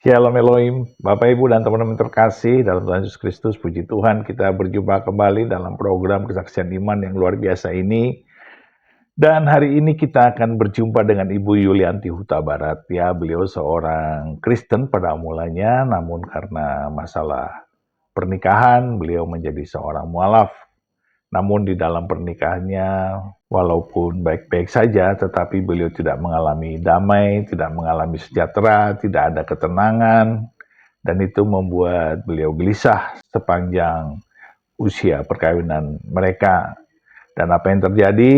Shalom Elohim, Bapak Ibu dan teman-teman terkasih dalam Tuhan Yesus Kristus, puji Tuhan kita berjumpa kembali dalam program kesaksian iman yang luar biasa ini. Dan hari ini kita akan berjumpa dengan Ibu Yulianti Huta Barat. Ya, beliau seorang Kristen pada mulanya, namun karena masalah pernikahan, beliau menjadi seorang mualaf. Namun di dalam pernikahannya, walaupun baik-baik saja, tetapi beliau tidak mengalami damai, tidak mengalami sejahtera, tidak ada ketenangan, dan itu membuat beliau gelisah sepanjang usia perkawinan mereka. Dan apa yang terjadi?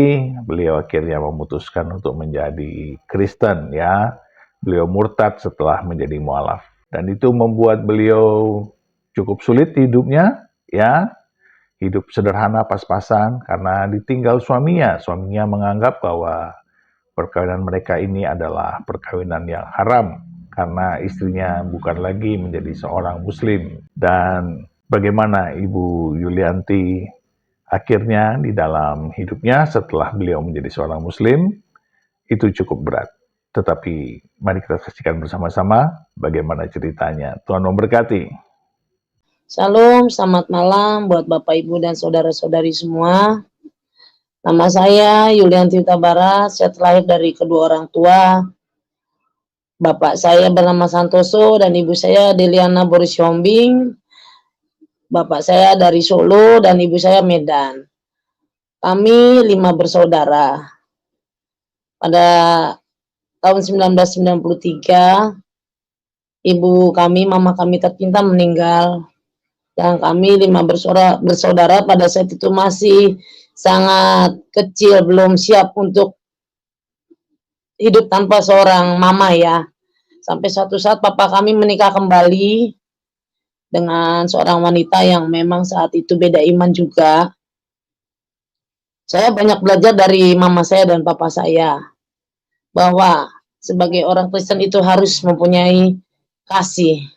Beliau akhirnya memutuskan untuk menjadi Kristen, ya. Beliau murtad setelah menjadi mualaf. Dan itu membuat beliau cukup sulit hidupnya, ya. Hidup sederhana pas-pasan karena ditinggal suaminya. Suaminya menganggap bahwa perkawinan mereka ini adalah perkawinan yang haram karena istrinya bukan lagi menjadi seorang muslim. Dan bagaimana Ibu Yulianti akhirnya di dalam hidupnya setelah beliau menjadi seorang muslim, itu cukup berat. Tetapi mari kita saksikan bersama-sama bagaimana ceritanya. Tuhan memberkati. Shalom, selamat malam buat Bapak, Ibu, dan saudara-saudari semua. Nama saya Yulianti Huta Barat, saya terlahir dari kedua orang tua. Bapak saya bernama Santoso dan ibu saya Deliana Boris Yombing. Bapak saya dari Solo dan ibu saya Medan. Kami 5 bersaudara. Pada tahun 1993, ibu kami, mama kami tercinta meninggal. Dan kami 5 bersaudara pada saat itu masih sangat kecil, belum siap untuk hidup tanpa seorang mama ya. Sampai suatu saat papa kami menikah kembali dengan seorang wanita yang memang saat itu beda iman juga. Saya banyak belajar dari mama saya dan papa saya, bahwa sebagai orang Kristen itu harus mempunyai kasih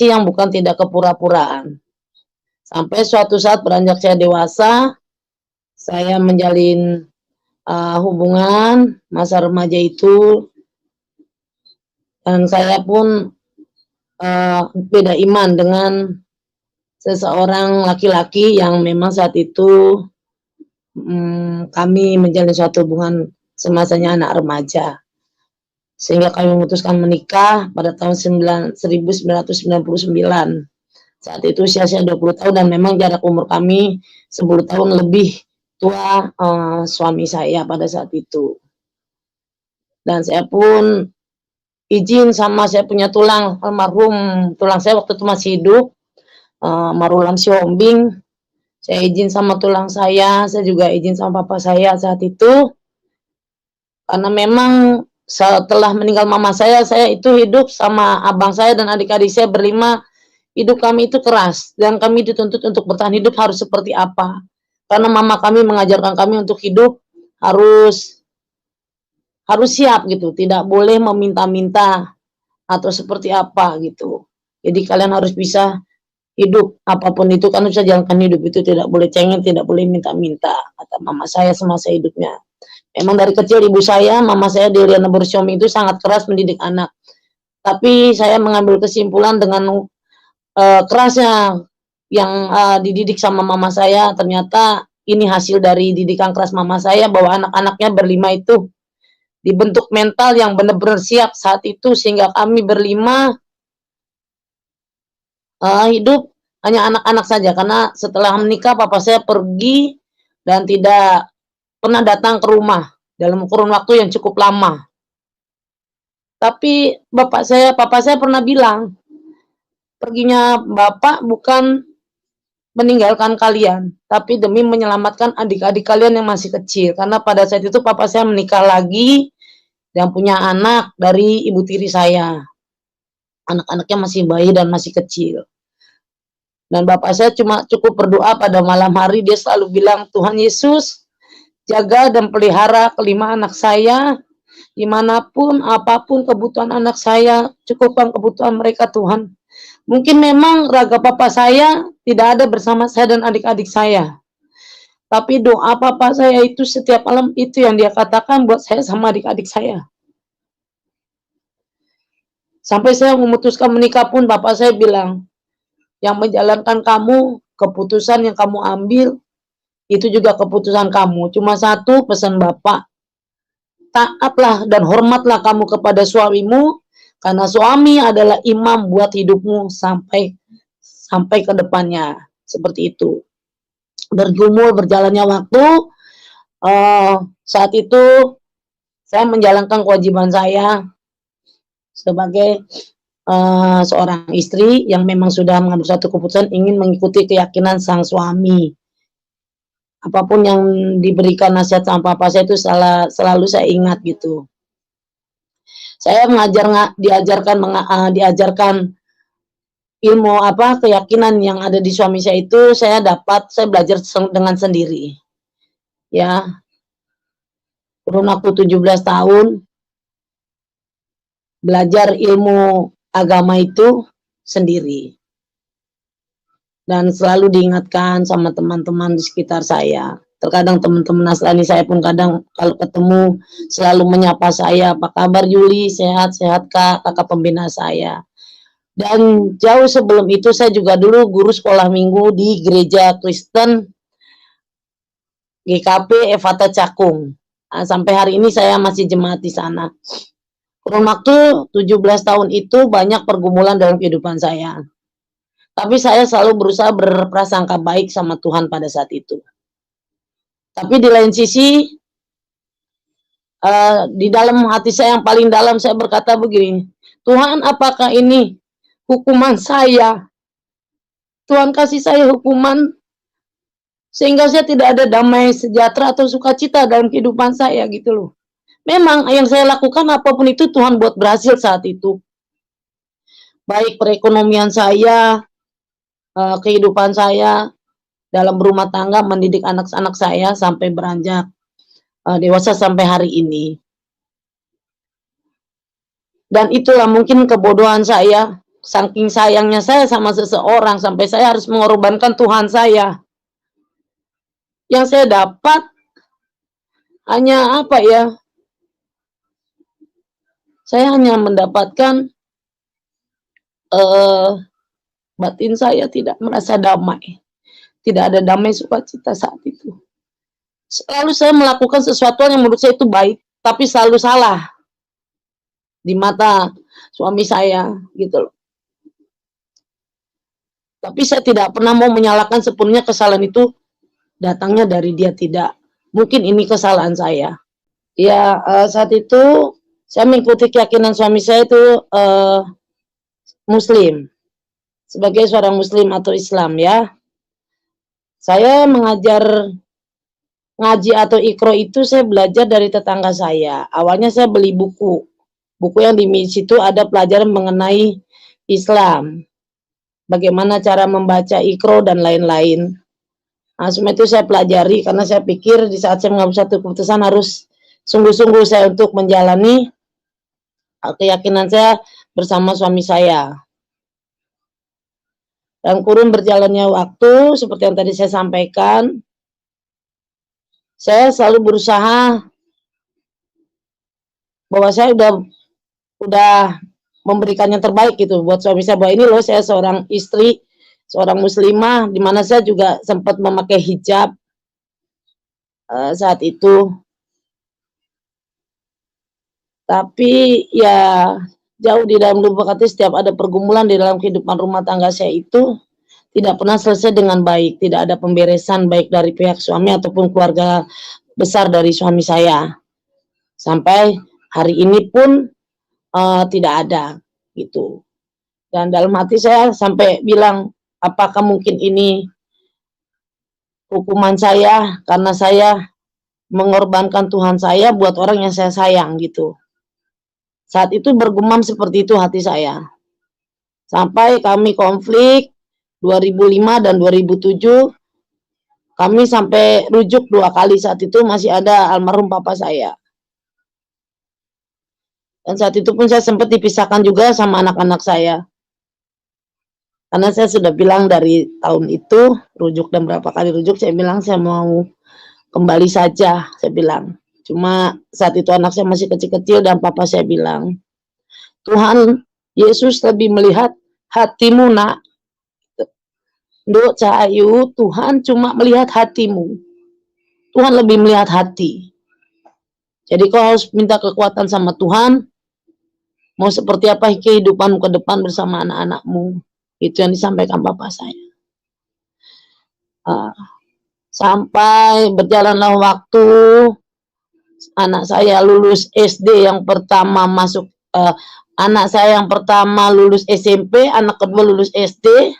yang bukan tidak kepura-puraan. Sampai suatu saat beranjak saya dewasa, saya menjalin hubungan masa remaja itu, dan saya pun beda iman dengan seseorang laki-laki yang memang saat itu kami menjalin suatu hubungan semasanya anak remaja. Sehingga kami memutuskan menikah pada tahun 1999. Saat itu usia saya 20 tahun dan memang jarak umur kami 10 tahun lebih tua suami saya pada saat itu. Dan saya pun izin sama saya punya tulang, almarhum tulang saya waktu itu masih hidup, Marulam Siombing. Saya izin sama tulang saya juga izin sama papa saya saat itu. Karena memang setelah meninggal mama saya itu hidup sama abang saya dan adik-adik saya berlima. Hidup kami itu keras dan kami dituntut untuk bertahan hidup harus seperti apa. Karena mama kami mengajarkan kami untuk hidup harus siap gitu, tidak boleh meminta-minta atau seperti apa gitu. Jadi kalian harus bisa hidup apapun itu, kan bisa jalankan hidup itu, tidak boleh cengeng, tidak boleh minta-minta, kata mama saya semasa hidupnya. Memang dari kecil ibu saya, mama saya Deliana Boris Yombing itu sangat keras mendidik anak. Tapi saya mengambil kesimpulan dengan kerasnya yang dididik sama mama saya, ternyata ini hasil dari didikan keras mama saya, bahwa anak-anaknya berlima itu dibentuk mental yang benar-benar siap saat itu, sehingga kami berlima hidup hanya anak-anak saja. Karena setelah menikah papa saya pergi dan tidak pernah datang ke rumah dalam kurun waktu yang cukup lama. Tapi papa saya pernah bilang, perginya bapak bukan meninggalkan kalian, tapi demi menyelamatkan adik-adik kalian yang masih kecil. Karena pada saat itu papa saya menikah lagi dan punya anak dari ibu tiri saya. Anak-anaknya masih bayi dan masih kecil. Dan bapak saya cuma cukup berdoa pada malam hari, dia selalu bilang, Tuhan Yesus, jaga dan pelihara kelima anak saya, dimanapun, apapun kebutuhan anak saya, cukupkan kebutuhan mereka Tuhan. Mungkin memang raga papa saya tidak ada bersama saya dan adik-adik saya. Tapi doa papa saya itu setiap malam itu yang dia katakan buat saya sama adik-adik saya. Sampai saya memutuskan menikah pun bapak saya bilang, "Yang menjalankan kamu, keputusan yang kamu ambil, itu juga keputusan kamu. Cuma satu pesan bapak, taatlah dan hormatlah kamu kepada suamimu, karena suami adalah imam buat hidupmu sampai sampai ke depannya." Seperti itu. Bergumul berjalannya waktu, saat itu saya menjalankan kewajiban saya sebagai, seorang istri yang memang sudah mengambil suatu keputusan ingin mengikuti keyakinan sang suami. Apapun yang diberikan nasihat sama papa saya itu selalu saya ingat gitu. Saya diajarkan ilmu apa, keyakinan yang ada di suami saya itu saya belajar dengan sendiri, ya. Kurun waktu 17 tahun belajar ilmu agama itu sendiri. Dan selalu diingatkan sama teman-teman di sekitar saya. Terkadang teman-teman Nasrani saya pun kadang kalau ketemu selalu menyapa saya, "Apa kabar Yuli? Sehat? Sehat Kak?" Kakak pembina saya. Dan jauh sebelum itu saya juga dulu guru sekolah minggu di gereja Kristen GKP Efata Cakung. Sampai hari ini saya masih jemaat di sana. Kurun waktu 17 tahun itu banyak pergumulan dalam kehidupan saya. Tapi saya selalu berusaha berprasangka baik sama Tuhan pada saat itu. Tapi di lain sisi, di dalam hati saya yang paling dalam saya berkata begini, "Tuhan, apakah ini hukuman saya? Tuhan kasih saya hukuman sehingga saya tidak ada damai sejahtera atau sukacita dalam kehidupan saya," gitu loh. Memang yang saya lakukan apapun itu Tuhan buat berhasil saat itu. Baik perekonomian saya, kehidupan saya dalam berumah tangga, mendidik anak-anak saya sampai beranjak dewasa sampai hari ini. Dan itulah mungkin kebodohan saya, saking sayangnya saya sama seseorang sampai saya harus mengorbankan Tuhan saya. Yang saya dapat hanya apa ya? Saya hanya mendapatkan batin saya tidak merasa damai. Tidak ada damai sukacita saat itu. Selalu saya melakukan sesuatu yang menurut saya itu baik, tapi selalu salah di mata suami saya, gitu loh. Tapi saya tidak pernah mau menyalahkan sepenuhnya kesalahan itu datangnya dari dia, tidak. Mungkin ini kesalahan saya. Ya, saat itu saya mengikuti keyakinan suami saya itu, Muslim. Sebagai seorang Muslim atau Islam ya. Saya mengajar ngaji atau Iqra itu saya belajar dari tetangga saya. Awalnya saya beli buku. Buku yang di situ ada pelajaran mengenai Islam. Bagaimana cara membaca Iqra dan lain-lain. Nah, semua itu saya pelajari karena saya pikir di saat saya mengambil satu keputusan harus sungguh-sungguh saya untuk menjalani keyakinan saya bersama suami saya. Dan kurun berjalannya waktu, seperti yang tadi saya sampaikan, saya selalu berusaha bahwa saya udah memberikan yang terbaik gitu buat suami saya, bahwa ini loh saya seorang istri, seorang muslimah, di mana saya juga sempat memakai hijab saat itu. Tapi ya jauh di dalam lubuk hati setiap ada pergumulan di dalam kehidupan rumah tangga saya itu tidak pernah selesai dengan baik, tidak ada pemberesan baik dari pihak suami ataupun keluarga besar dari suami saya. Sampai hari ini pun tidak ada gitu. Dan dalam hati saya sampai bilang, apakah mungkin ini hukuman saya karena saya mengorbankan Tuhan saya buat orang yang saya sayang gitu. Saat itu bergumam seperti itu hati saya. Sampai kami konflik 2005 dan 2007, kami sampai rujuk 2 kali. Saat itu masih ada almarhum papa saya. Dan saat itu pun saya sempat dipisahkan juga sama anak-anak saya. Karena saya sudah bilang dari tahun itu, rujuk dan berapa kali rujuk, saya bilang saya mau kembali saja, saya bilang. Cuma saat itu anak saya masih kecil-kecil dan papa saya bilang, "Tuhan Yesus lebih melihat hatimu, Nak. Nduk Cahayu, Tuhan cuma melihat hatimu. Tuhan lebih melihat hati. Jadi kau harus minta kekuatan sama Tuhan, mau seperti apa kehidupanmu ke depan bersama anak-anakmu. Itu yang disampaikan Bapak saya. Sampai berjalanlah waktu, anak saya lulus SD yang pertama masuk, anak saya yang pertama lulus SMP, anak kedua lulus SD,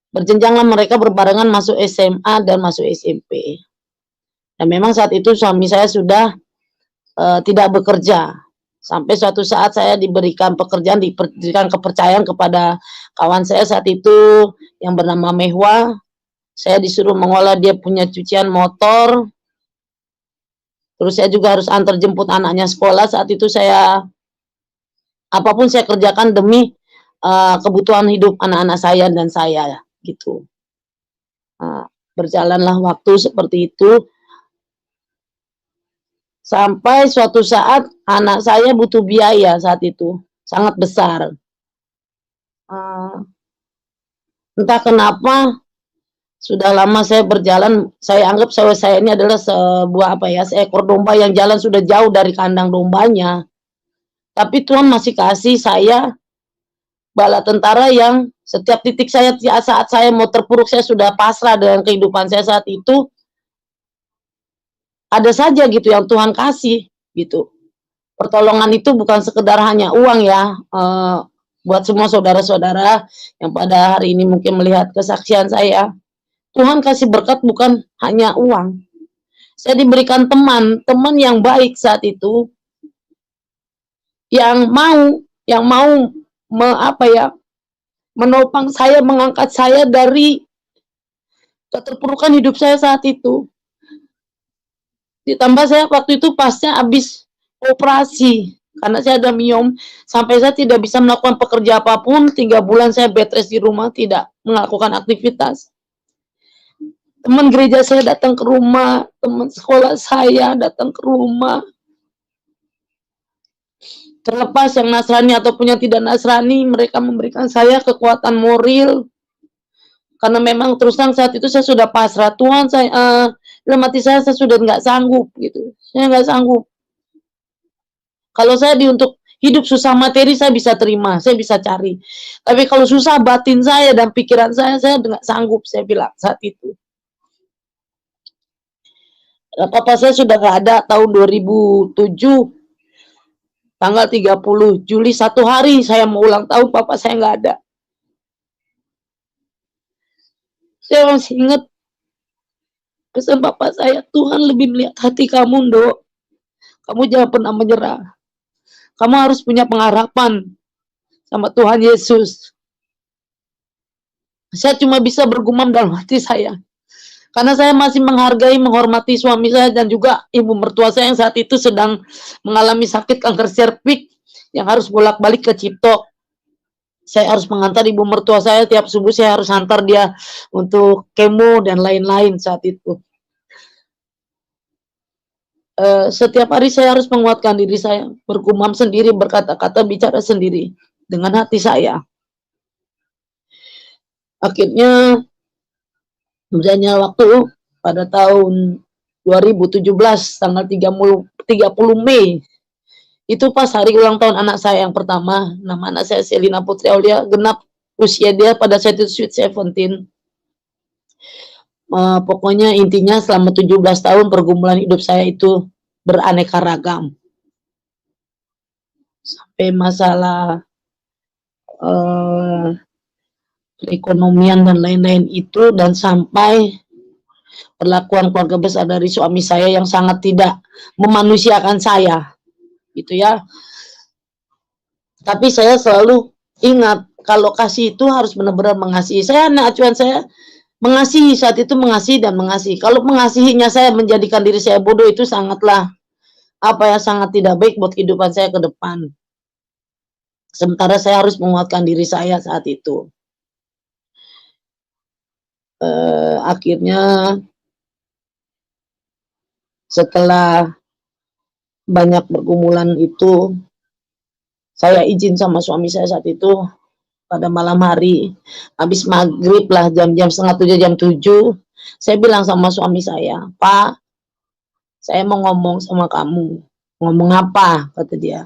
berjenjanglah mereka berbarengan masuk SMA dan masuk SMP. Dan memang saat itu suami saya sudah tidak bekerja. Sampai suatu saat saya diberikan pekerjaan, diberikan kepercayaan kepada kawan saya saat itu yang bernama Mehwa. Saya disuruh mengolah dia punya cucian motor. Terus saya juga harus antar jemput anaknya sekolah. Saat itu saya apapun saya kerjakan demi kebutuhan hidup anak-anak saya dan saya gitu. Berjalanlah waktu seperti itu. Sampai suatu saat anak saya butuh biaya saat itu, sangat besar. Entah kenapa, sudah lama saya berjalan, saya anggap saya ini adalah sebuah seekor domba yang jalan sudah jauh dari kandang dombanya. Tapi Tuhan masih kasih saya bala tentara yang setiap titik saya, saat saya mau terpuruk, saya sudah pasrah dengan kehidupan saya saat itu, ada saja gitu yang Tuhan kasih, gitu. Pertolongan itu bukan sekedar hanya uang ya, buat semua saudara-saudara yang pada hari ini mungkin melihat kesaksian saya. Tuhan kasih berkat bukan hanya uang. Saya diberikan teman yang baik saat itu, yang mau menopang saya, mengangkat saya dari keterpurukan hidup saya saat itu. Ditambah saya waktu itu pasca habis operasi, karena saya ada miom, sampai saya tidak bisa melakukan pekerja apapun, 3 bulan saya bed rest di rumah, tidak melakukan aktivitas. Teman gereja saya datang ke rumah, teman sekolah saya datang ke rumah. Terlepas yang Nasrani ataupun yang tidak Nasrani, mereka memberikan saya kekuatan moral. Karena memang terus terang saat itu saya sudah pasrah, Tuhan saya, dalam hati saya sudah nggak sanggup gitu, saya nggak sanggup. Kalau saya untuk hidup susah materi saya bisa terima, saya bisa cari. Tapi kalau susah batin saya dan pikiran saya nggak sanggup, saya bilang saat itu. Papa saya sudah nggak ada tahun 2007, tanggal 30 Juli, 1 hari saya mau ulang tahun, papa saya nggak ada. Saya masih ingat pesan papa saya, Tuhan lebih melihat hati kamu, Nduk. Kamu jangan pernah menyerah. Kamu harus punya pengharapan sama Tuhan Yesus. Saya cuma bisa bergumam dalam hati saya. Karena saya masih menghargai, menghormati suami saya dan juga ibu mertua saya yang saat itu sedang mengalami sakit kanker serviks yang harus bolak-balik ke Cipto. Saya harus mengantar ibu mertua saya tiap subuh, saya harus antar dia untuk kemo dan lain-lain saat itu. Setiap hari saya harus menguatkan diri saya, bergumam sendiri, berkata-kata, bicara sendiri dengan hati saya. Akhirnya berjalannya waktu pada tahun 2017 tanggal 30 Mei itu pas hari ulang tahun anak saya yang pertama, nama anak saya Selina Putri Aulia, genap usia dia pada saat itu sweet 17. Pokoknya intinya selama 17 tahun pergumulan hidup saya itu beraneka ragam. Sampai masalah perekonomian dan lain-lain itu, dan sampai perlakuan keluarga besar dari suami saya yang sangat tidak memanusiakan saya, gitu ya. Tapi saya selalu ingat kalau kasih itu harus benar-benar mengasihi. Saya, acuan saya mengasihi saat itu, mengasihi dan mengasihi. Kalau mengasihinya saya menjadikan diri saya bodoh, itu sangatlah sangat tidak baik buat kehidupan saya ke depan. Sementara saya harus menguatkan diri saya saat itu. Akhirnya setelah banyak pergumulan itu, Saya izin sama suami saya saat itu pada malam hari, habis maghrib lah jam-jam setengah 7, jam 7, saya bilang sama suami saya, "Pak, saya mau ngomong sama kamu." "Ngomong apa?" kata dia.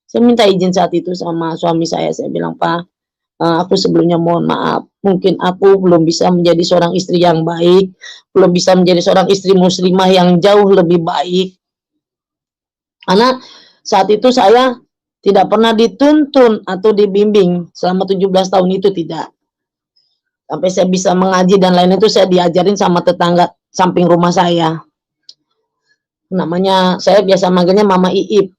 Saya minta izin saat itu sama suami saya bilang, "Pak, aku sebelumnya mohon maaf, mungkin aku belum bisa menjadi seorang istri yang baik, belum bisa menjadi seorang istri muslimah yang jauh lebih baik." Karena saat itu saya tidak pernah dituntun atau dibimbing selama 17 tahun itu tidak. Sampai saya bisa mengaji dan lain itu saya diajarin sama tetangga samping rumah saya. Namanya saya biasa manggilnya Mama Iip.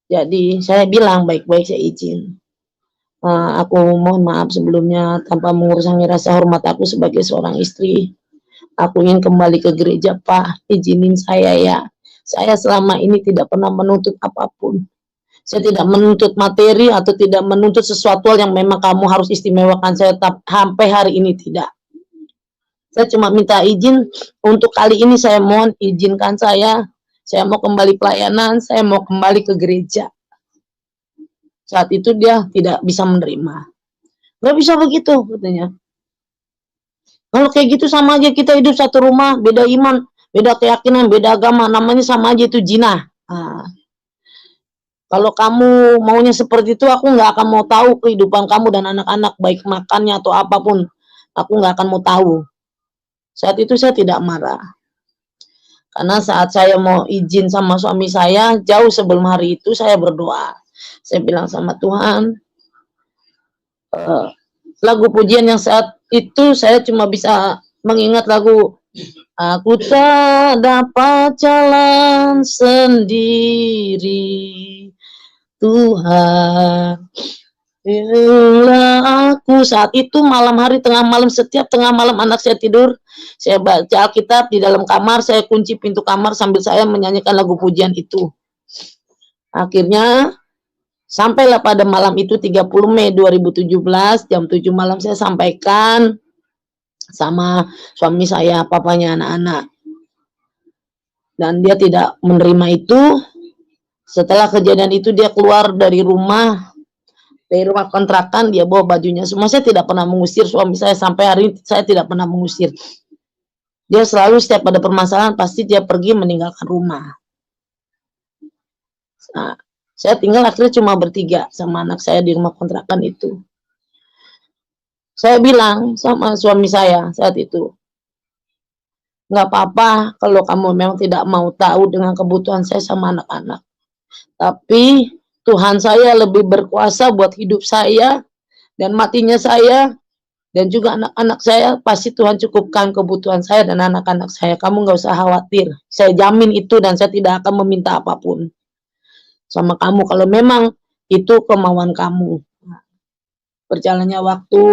Jadi saya bilang baik-baik saya izin. Aku mohon maaf sebelumnya tanpa mengurangi rasa hormat aku sebagai seorang istri. Aku ingin kembali ke gereja, Pak. Izinin saya ya. Saya selama ini tidak pernah menuntut apapun. Saya tidak menuntut materi atau tidak menuntut sesuatu yang memang kamu harus istimewakan saya sampai hari ini tidak. Saya cuma minta izin untuk kali ini saya mohon izinkan saya mau kembali pelayanan, saya mau kembali ke gereja. Saat itu dia tidak bisa menerima. "Nggak bisa begitu," katanya. "Kalau kayak gitu sama aja kita hidup satu rumah, beda iman, beda keyakinan, beda agama, namanya sama aja itu zina. Kalau kamu maunya seperti itu, aku nggak akan mau tahu kehidupan kamu dan anak-anak, baik makannya atau apapun, aku nggak akan mau tahu." Saat itu saya tidak marah. Karena saat saya mau izin sama suami saya, jauh sebelum hari itu saya berdoa. Saya bilang sama Tuhan, lagu pujian yang saat itu saya cuma bisa mengingat lagu, "Aku tak dapat jalan sendiri, Tuhan, bimbinglah aku." Saat itu malam hari, tengah malam, setiap tengah malam anak saya tidur, saya baca Alkitab di dalam kamar, saya kunci pintu kamar sambil saya menyanyikan lagu pujian itu. Akhirnya sampailah pada malam itu 30 Mei 2017 jam 7 malam saya sampaikan sama suami saya, papanya anak-anak. Dan dia tidak menerima itu. Setelah kejadian itu dia keluar dari rumah kontrakan, dia bawa bajunya semua. Saya tidak pernah mengusir suami saya sampai hari ini, saya tidak pernah mengusir. Dia selalu setiap ada permasalahan pasti dia pergi meninggalkan rumah. Nah, saya tinggal akhirnya cuma bertiga sama anak saya di rumah kontrakan itu. Saya bilang sama suami saya saat itu, "Nggak apa-apa kalau kamu memang tidak mau tahu dengan kebutuhan saya sama anak-anak. Tapi Tuhan saya lebih berkuasa buat hidup saya dan matinya saya, dan juga anak-anak saya pasti Tuhan cukupkan kebutuhan saya dan anak-anak saya. Kamu nggak usah khawatir. Saya jamin itu dan saya tidak akan meminta apapun sama kamu kalau memang itu kemauan kamu." Berjalannya waktu,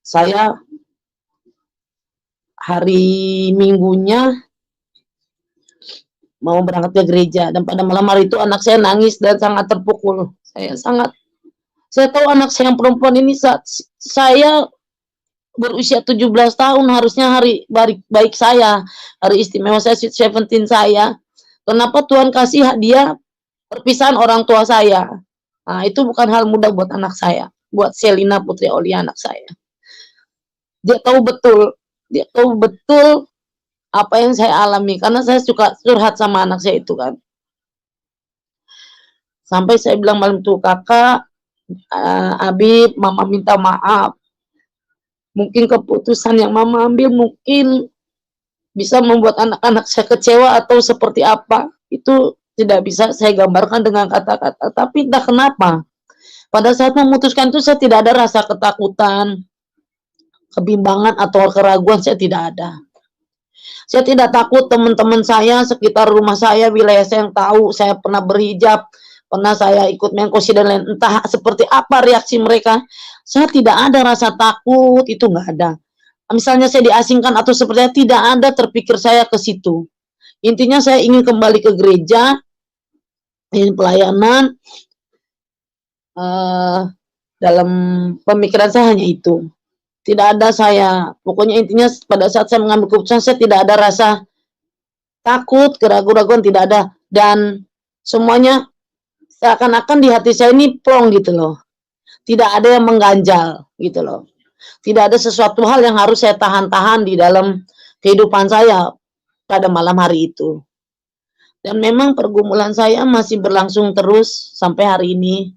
saya hari Minggunya mau berangkat ke gereja dan pada malam hari itu anak saya nangis dan sangat terpukul. Saya tahu anak saya yang perempuan ini saya berusia 17 tahun harusnya hari baik saya, hari istimewa saya, sweet 17 saya. Kenapa Tuhan kasih hadiah perpisahan orang tua saya? Nah, itu bukan hal mudah buat anak saya, buat Selina Putri Aulia anak saya. Dia tahu betul apa yang saya alami karena saya suka curhat sama anak saya itu kan. Sampai saya bilang malam itu, "Kakak, Habib, Mama minta maaf. Mungkin keputusan yang Mama ambil mungkin bisa membuat anak-anak saya kecewa atau seperti apa. Itu tidak bisa saya gambarkan dengan kata-kata. Tapi entah kenapa, pada saat memutuskan itu saya tidak ada rasa ketakutan, kebimbangan atau keraguan, saya tidak ada. Saya tidak takut teman-teman saya sekitar rumah saya, wilayah saya yang tahu saya pernah berhijab, pernah saya ikut menkosi dan lain, entah seperti apa reaksi mereka. Saya tidak ada rasa takut, itu nggak ada. Misalnya saya diasingkan atau sepertinya tidak ada terpikir saya ke situ. Intinya saya ingin kembali ke gereja, ingin pelayanan, dalam pemikiran saya hanya itu. Tidak ada saya, pokoknya intinya pada saat saya mengambil keputusan saya tidak ada rasa takut, keraguan-raguan tidak ada, dan semuanya seakan-akan di hati saya ini plong gitu loh. Tidak ada yang mengganjal gitu loh. Tidak ada sesuatu hal yang harus saya tahan-tahan di dalam kehidupan saya pada malam hari itu. Dan memang pergumulan saya masih berlangsung terus sampai hari ini.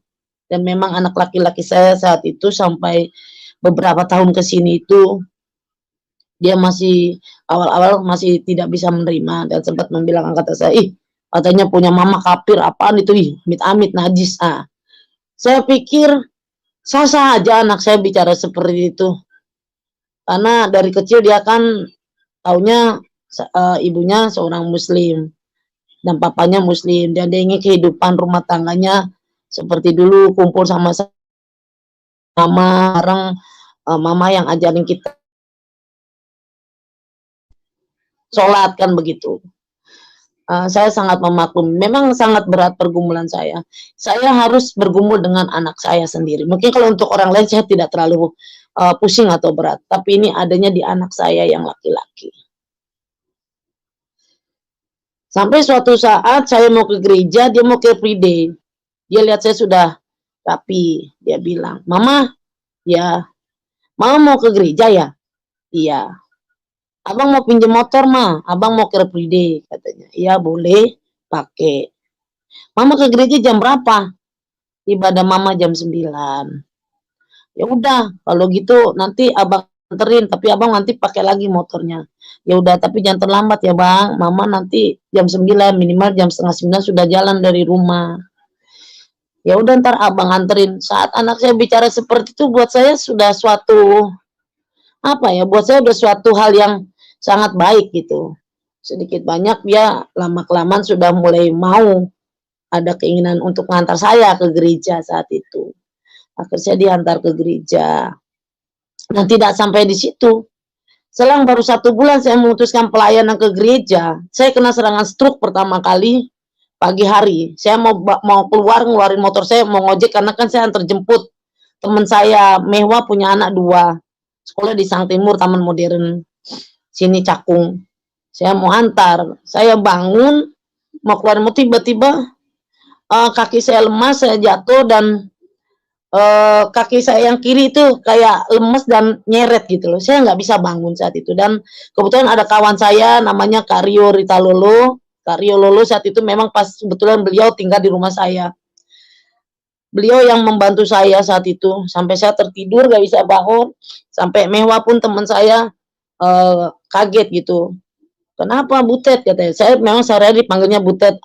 Dan memang anak laki-laki saya saat itu sampai beberapa tahun ke sini itu dia masih awal-awal masih tidak bisa menerima dan sempat membilang kata saya, "Ih, katanya punya mama kafir, apaan itu, ih, amit-amit najis." Ah, saya pikir sah-sah aja anak saya bicara seperti itu. Karena dari kecil dia kan taunya ibunya seorang muslim dan papanya muslim dan dia ingin kehidupan rumah tangganya seperti dulu kumpul sama mama bareng, mama yang ajarin kita sholat kan begitu. Saya sangat memaklumi, memang sangat berat pergumulan saya. Saya harus bergumul dengan anak saya sendiri. Mungkin kalau untuk orang lain saya tidak terlalu, pusing atau berat, tapi ini adanya di anak saya yang laki-laki. Sampai suatu saat saya mau ke gereja, dia mau ke Free Day. Dia lihat saya sudah rapi, dia bilang, "Mama," "Ya." "Mama mau ke gereja ya?" "Iya." "Abang mau pinjam motor, Ma, Abang mau ke Free Day," katanya. "Iya boleh, pakai." "Mama ke gereja jam berapa?" "Ibadah Mama jam 9." "Ya udah, kalau gitu nanti Abang anterin, tapi Abang nanti pakai lagi motornya." "Ya udah, tapi jangan terlambat ya, Bang. Mama nanti jam 9, minimal jam setengah 9 sudah jalan dari rumah." "Ya udah, ntar Abang anterin." Saat anak saya bicara seperti itu buat saya sudah suatu, apa ya, buat saya udah suatu hal yang sangat baik gitu. Sedikit banyak dia lama-kelamaan sudah mulai mau ada keinginan untuk mengantar saya ke gereja saat itu. Akhirnya saya diantar ke gereja. Dan tidak sampai di situ. Selang baru 1 bulan saya memutuskan pelayanan ke gereja, saya kena serangan stroke pertama kali pagi hari. Saya mau keluar ngeluarin motor saya mau ngojek karena kan saya antar jemput teman saya mewah punya anak 2, sekolah di Sang Timur Taman Modern sini Cakung. Saya mau antar, saya bangun mau keluar motor tiba-tiba kaki saya lemas, saya jatuh dan kaki saya yang kiri itu kayak lemes dan nyeret gitu loh. Saya nggak bisa bangun saat itu dan kebetulan ada kawan saya namanya Kak Rio Ritalolo. Kak Rio Lolo saat itu memang pas kebetulan beliau tinggal di rumah saya. Beliau yang membantu saya saat itu sampai saya tertidur nggak bisa bangun, sampai mewah pun teman saya kaget gitu. "Kenapa Butet?" katanya. Saya memang sehari-hari dipanggilnya Butet,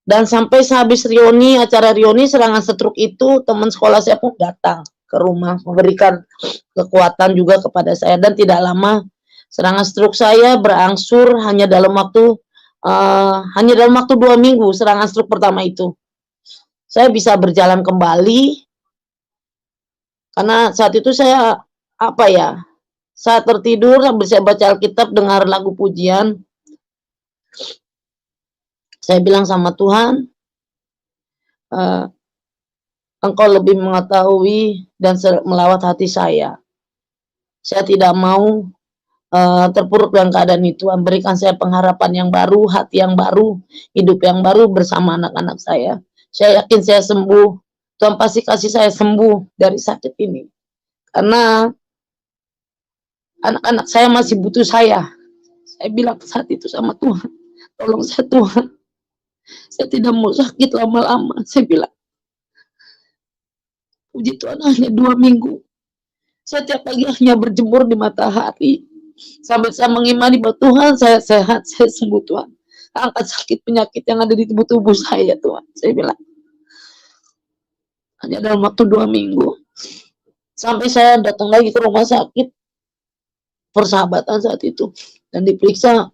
dan sampai sehabis reuni, acara reuni serangan stroke itu, teman sekolah saya pun datang ke rumah memberikan kekuatan juga kepada saya dan tidak lama serangan stroke saya berangsur hanya dalam waktu 2 minggu serangan stroke pertama itu. Saya bisa berjalan kembali karena saat itu saya, apa ya, saat tertidur sambil saya baca Alkitab, dengar lagu pujian, saya bilang sama Tuhan, eee Engkau lebih mengetahui dan melawat hati saya. Saya tidak mau, terpuruk dengan keadaan itu. Berikan saya pengharapan yang baru, hati yang baru, hidup yang baru bersama anak-anak saya. Saya yakin saya sembuh. Tuhan pasti kasih saya sembuh dari sakit ini. Karena anak-anak saya masih butuh saya. Saya bilang saat itu sama Tuhan, "Tolong saya Tuhan, saya tidak mau sakit lama-lama." Saya bilang, puji Tuhan hanya 2 minggu. Setiap pagi hanya berjemur di matahari, sambil saya mengimani bahwa Tuhan saya sehat, saya sembuh Tuhan. Angkat sakit penyakit yang ada di tubuh-tubuh saya Tuhan. Saya bilang, hanya dalam waktu 2 minggu. Sampai saya datang lagi ke rumah sakit Persahabatan saat itu dan diperiksa,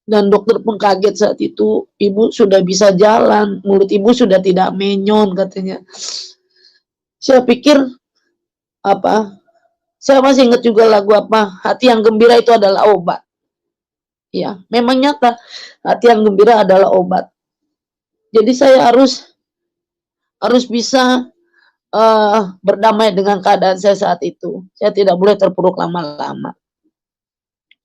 dan dokter pun kaget saat itu, "Ibu sudah bisa jalan, mulut ibu sudah tidak menyon," katanya. Saya pikir, apa, saya masih ingat juga lagu apa, "Hati yang gembira itu adalah obat." Ya, memang nyata, hati yang gembira adalah obat. Jadi saya harus bisa, berdamai dengan keadaan saya saat itu. Saya tidak boleh terpuruk lama-lama.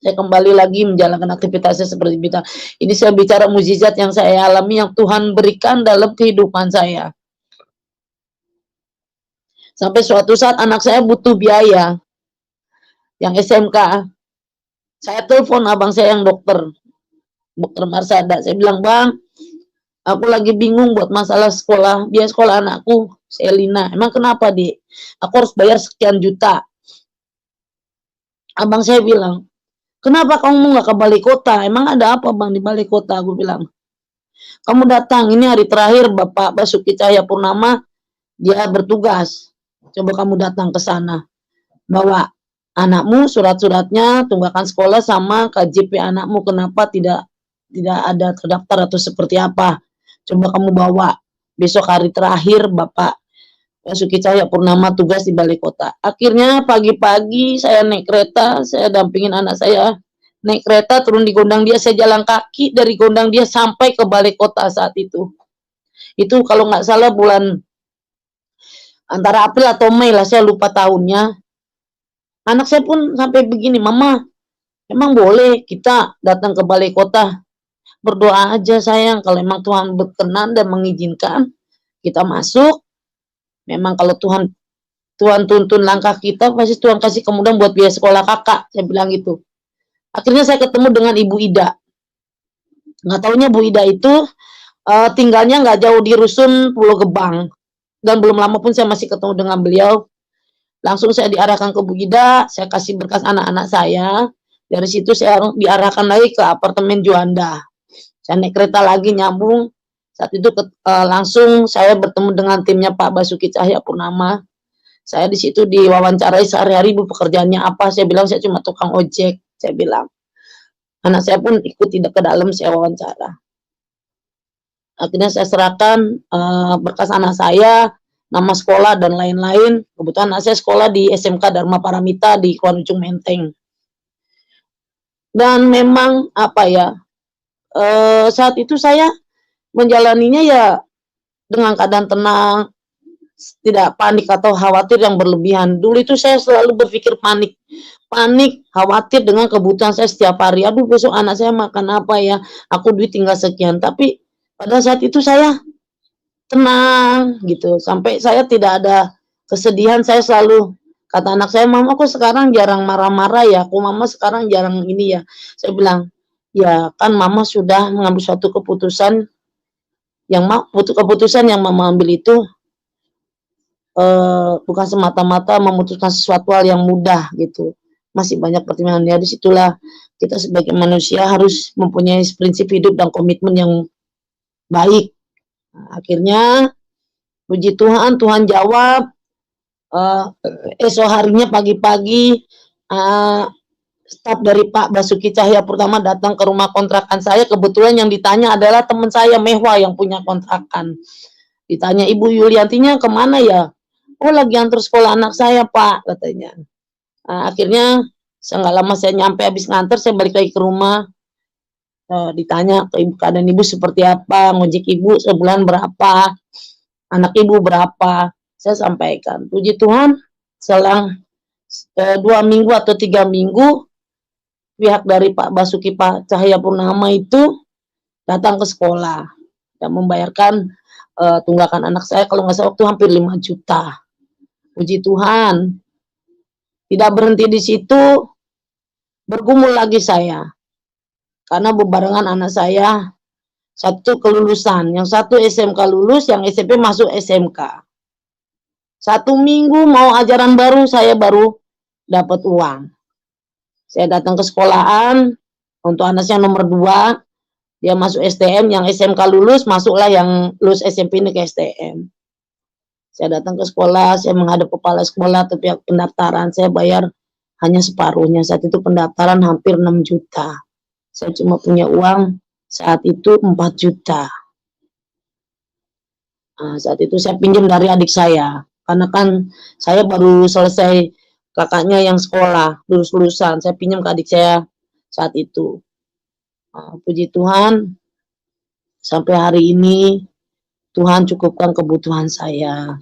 Saya kembali lagi menjalankan aktivitasnya seperti biasa. Ini saya bicara mukjizat yang saya alami, yang Tuhan berikan dalam kehidupan saya. Sampai suatu saat anak saya butuh biaya, yang SMK. Saya telepon abang saya yang dokter Marsada. Saya bilang, "Bang, aku lagi bingung buat masalah sekolah, biaya sekolah anakku, Selina." "Emang kenapa, Dik?" "Aku harus bayar sekian juta." Abang saya bilang, "Kenapa kamu nggak ke balai kota? Emang ada apa, Bang, di balai kota?" Aku bilang, "Kamu datang, ini hari terakhir Bapak Basuki Cahayapurnama, dia bertugas. Coba kamu datang ke sana. Bawa anakmu, surat-suratnya, tunggakan sekolah, sama KJP anakmu, kenapa tidak ada terdaftar atau seperti apa. Coba kamu bawa. Besok hari terakhir Bapak Basuki Cahayapurnama tugas di balai kota." Akhirnya pagi-pagi saya naik kereta, saya dampingin anak saya naik kereta, turun di gondang dia, saya jalan kaki dari gondang dia sampai ke balai kota saat itu. Itu kalau nggak salah bulan antara April atau Mei lah, saya lupa tahunnya. Anak saya pun sampai begini, "Mama, emang boleh kita datang ke balai kota?" "Berdoa aja sayang, kalau emang Tuhan berkenan dan mengizinkan, kita masuk. Memang kalau Tuhan tuntun langkah kita, pasti Tuhan kasih kemudahan buat biaya sekolah kakak," saya bilang gitu. Akhirnya saya ketemu dengan Ibu Ida. Nggak taunya Bu Ida itu tinggalnya nggak jauh di Rusun Pulau Gebang. Dan belum lama pun saya masih ketemu dengan beliau. Langsung saya diarahkan ke Bu Ida, saya kasih berkas anak-anak saya. Dari situ saya diarahkan lagi ke apartemen Juanda. Saya naik kereta lagi nyambung. Saat itu langsung saya bertemu dengan timnya Pak Basuki Cahayapurnama. Saya di situ diwawancarai sehari-hari, "Bu, pekerjaannya apa?" Saya bilang, "Saya cuma tukang ojek," saya bilang. Anak saya pun ikut tidak ke dalam, saya wawancara. Akhirnya saya serahkan berkas anak saya, nama sekolah dan lain-lain. Kebetulan anak saya sekolah di SMK Dharma Paramita di Kuanujung Menteng. Dan memang apa ya, saat itu saya menjalaninya ya dengan keadaan tenang, tidak panik atau khawatir yang berlebihan. Dulu itu saya selalu berpikir panik, khawatir dengan kebutuhan saya setiap hari. "Aduh, besok anak saya makan apa ya? Aku duit tinggal sekian." Tapi pada saat itu saya tenang gitu, sampai saya tidak ada kesedihan. Saya selalu kata anak saya, "Mama kok sekarang jarang marah-marah ya? Kok Mama sekarang jarang ini ya?" Saya bilang, "Ya kan Mama sudah mengambil suatu keputusan yang keputusan yang Mama ambil itu bukan semata-mata memutuskan sesuatu hal yang mudah gitu. Masih banyak pertimbangan." Ya disitulah kita sebagai manusia harus mempunyai prinsip hidup dan komitmen yang baik. Nah, akhirnya puji Tuhan, Tuhan jawab. Esok harinya pagi-pagi staf dari Pak Basuki Cahayapurnama datang ke rumah kontrakan saya. Kebetulan yang ditanya adalah teman saya Mehwa yang punya kontrakan. Ditanya, "Ibu Yuliantinya kemana ya?" "Oh, lagi antar sekolah anak saya, Pak," katanya. Akhirnya nggak lama saya nyampe, habis nganter saya balik lagi ke rumah. Ditanya ke ibu, "Keadaan ibu seperti apa? Ngojek ibu sebulan berapa? Anak ibu berapa?" Saya sampaikan. Puji Tuhan, selang 2 minggu atau 3 minggu, pihak dari Pak Basuki Cahayapurnama itu datang ke sekolah dan membayarkan tunggakan anak saya, kalau nggak salah waktu hampir 5 juta. Puji Tuhan. Tidak berhenti di situ, bergumul lagi saya. Karena bebarengan anak saya satu kelulusan, yang satu SMK lulus, yang SMP masuk SMK. 1 minggu mau ajaran baru, saya baru dapat uang. Saya datang ke sekolahan untuk anak saya nomor 2, dia masuk STM, yang SMK lulus, masuklah yang lulus SMP ini ke STM. Saya datang ke sekolah, saya menghadap kepala sekolah atau pihak pendaftaran, saya bayar hanya separuhnya. Saat itu pendaftaran hampir 6 juta. Saya cuma punya uang saat itu 4 juta. Saat itu saya pinjam dari adik saya. Karena kan saya baru selesai, kakaknya yang sekolah, lulus-lulusan. Saya pinjam ke adik saya saat itu. Puji Tuhan, sampai hari ini Tuhan cukupkan kebutuhan saya.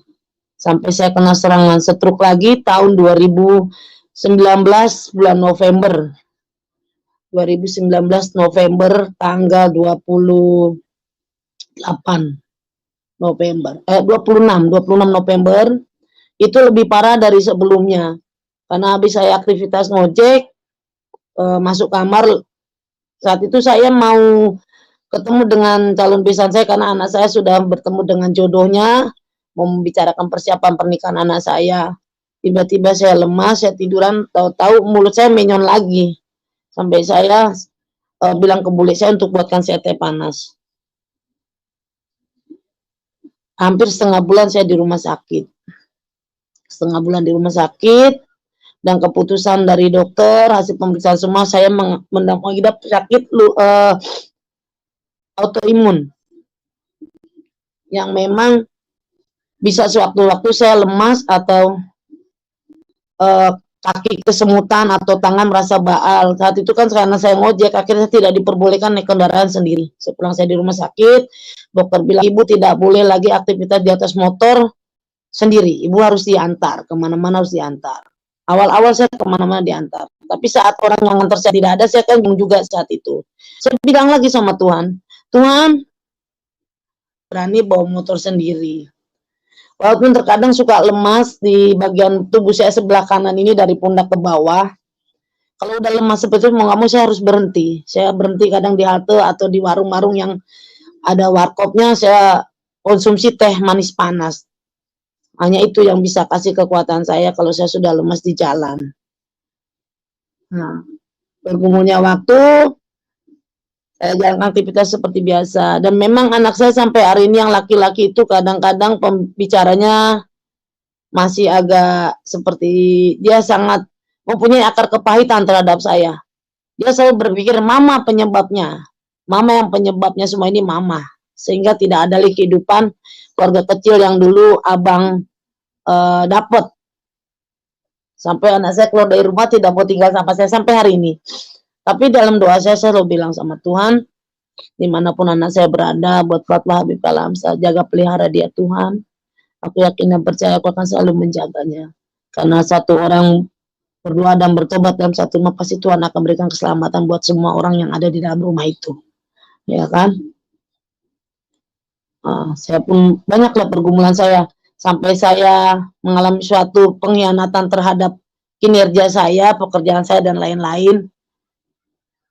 Sampai saya kena serangan stroke lagi tahun 2019 bulan November. 2019 November tanggal 28 November, 26 November, itu lebih parah dari sebelumnya. Karena habis saya aktivitas ngojek, masuk kamar, saat itu saya mau ketemu dengan calon besan saya karena anak saya sudah bertemu dengan jodohnya, mau membicarakan persiapan pernikahan anak saya. Tiba-tiba saya lemas, saya tiduran, tahu-tahu mulut saya menyon lagi. Sampai saya bilang ke bule saya untuk buatkan saya teh panas. Hampir setengah bulan saya di rumah sakit. Setengah bulan di rumah sakit, dan keputusan dari dokter, hasil pemeriksaan semua, saya mengidap penyakit autoimun. Yang memang bisa sewaktu-waktu saya lemas atau kaki kesemutan atau tangan merasa baal. Saat itu kan karena saya ngojek, akhirnya saya tidak diperbolehkan naik kendaraan sendiri. Sepulang saya di rumah sakit, dokter bilang ibu tidak boleh lagi aktivitas di atas motor sendiri. Ibu harus diantar, kemana-mana harus diantar. Awal-awal saya kemana-mana diantar. Tapi saat orang yang ngantar saya tidak ada, saya kan bingung juga saat itu. Saya bilang lagi sama Tuhan, Tuhan, berani bawa motor sendiri. Walaupun terkadang suka lemas di bagian tubuh saya sebelah kanan ini dari pundak ke bawah. Kalau udah lemas seperti itu mau nggak mau saya harus berhenti. Saya berhenti kadang di halte atau di warung-warung yang ada warkopnya, saya konsumsi teh manis panas. Hanya itu yang bisa kasih kekuatan saya kalau saya sudah lemas di jalan. Nah, bergumulnya waktu, saya jalankan aktivitas seperti biasa. Dan memang anak saya sampai hari ini yang laki-laki itu kadang-kadang pembicaranya masih agak seperti dia sangat mempunyai akar kepahitan terhadap saya. Dia selalu berpikir mama penyebabnya. Mama yang penyebabnya semua ini mama. Sehingga tidak ada lagi kehidupan keluarga kecil yang dulu abang dapat. Sampai anak saya keluar dari rumah tidak mau tinggal sama saya sampai hari ini. Tapi dalam doa saya selalu bilang sama Tuhan, dimanapun anak saya berada, buat Fatwa Habib Kalamsa, jaga pelihara dia Tuhan. Aku yakin dan percaya aku akan selalu menjaganya. Karena satu orang berdoa dan bertobat dalam satu rumah, pasti Tuhan akan berikan keselamatan buat semua orang yang ada di dalam rumah itu. Ya kan? Saya pun banyaklah pergumulan saya. Sampai saya mengalami suatu pengkhianatan terhadap kinerja saya, pekerjaan saya, dan lain-lain.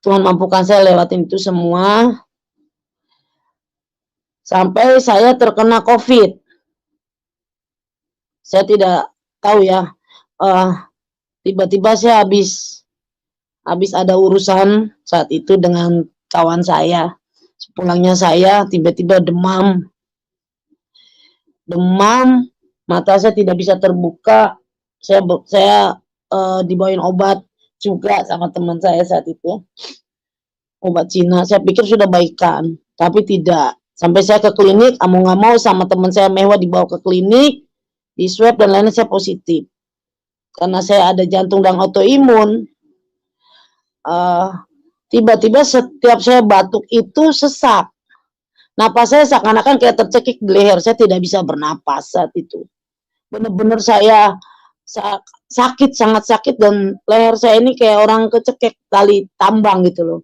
Tuhan mampukan saya lewatin itu semua. Sampai saya terkena COVID. Saya tidak tahu ya. Tiba-tiba saya habis ada urusan saat itu dengan kawan saya. Pulangnya saya tiba-tiba demam, mata saya tidak bisa terbuka. Saya dibawain obat juga sama teman saya saat itu, obat Cina. Saya pikir sudah baikan, tapi tidak. Sampai saya ke klinik, mau nggak mau sama teman saya mewah dibawa ke klinik, di swab dan lainnya saya positif. Karena saya ada jantung dan autoimun, tiba-tiba setiap saya batuk itu sesak. Napas saya seakan-akan kayak tercekik di leher, saya tidak bisa bernapas saat itu. Benar-benar saya sakit, sangat sakit, dan leher saya ini kayak orang kecekek tali tambang gitu loh.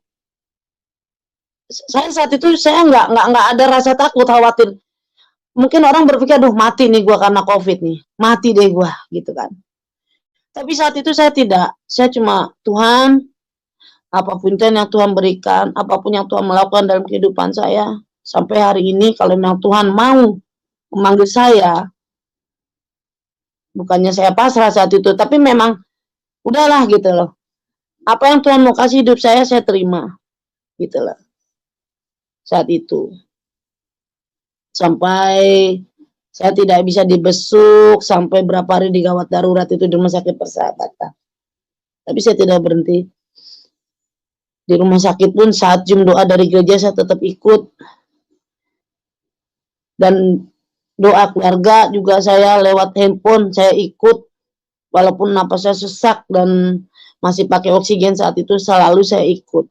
Saya saat itu saya nggak ada rasa takut, khawatir. Mungkin orang berpikir, aduh mati nih gua karena COVID nih, mati deh gua gitu kan. Tapi saat itu saya tidak, saya cuma Tuhan, apapun yang Tuhan berikan, apapun yang Tuhan melakukan dalam kehidupan saya, sampai hari ini kalau memang Tuhan mau memanggil saya, bukannya saya pasrah saat itu, tapi memang udahlah gitu loh. Apa yang Tuhan mau kasih hidup saya terima. Gitu loh. Saat itu. Sampai saya tidak bisa dibesuk, sampai berapa hari di gawat darurat itu di rumah sakit Persahabatan. Tapi saya tidak berhenti. Di rumah sakit pun saat jam doa dari gereja saya tetap ikut. Dan doa keluarga juga saya lewat handphone, saya ikut. Walaupun napas saya sesak dan masih pakai oksigen saat itu, selalu saya ikut.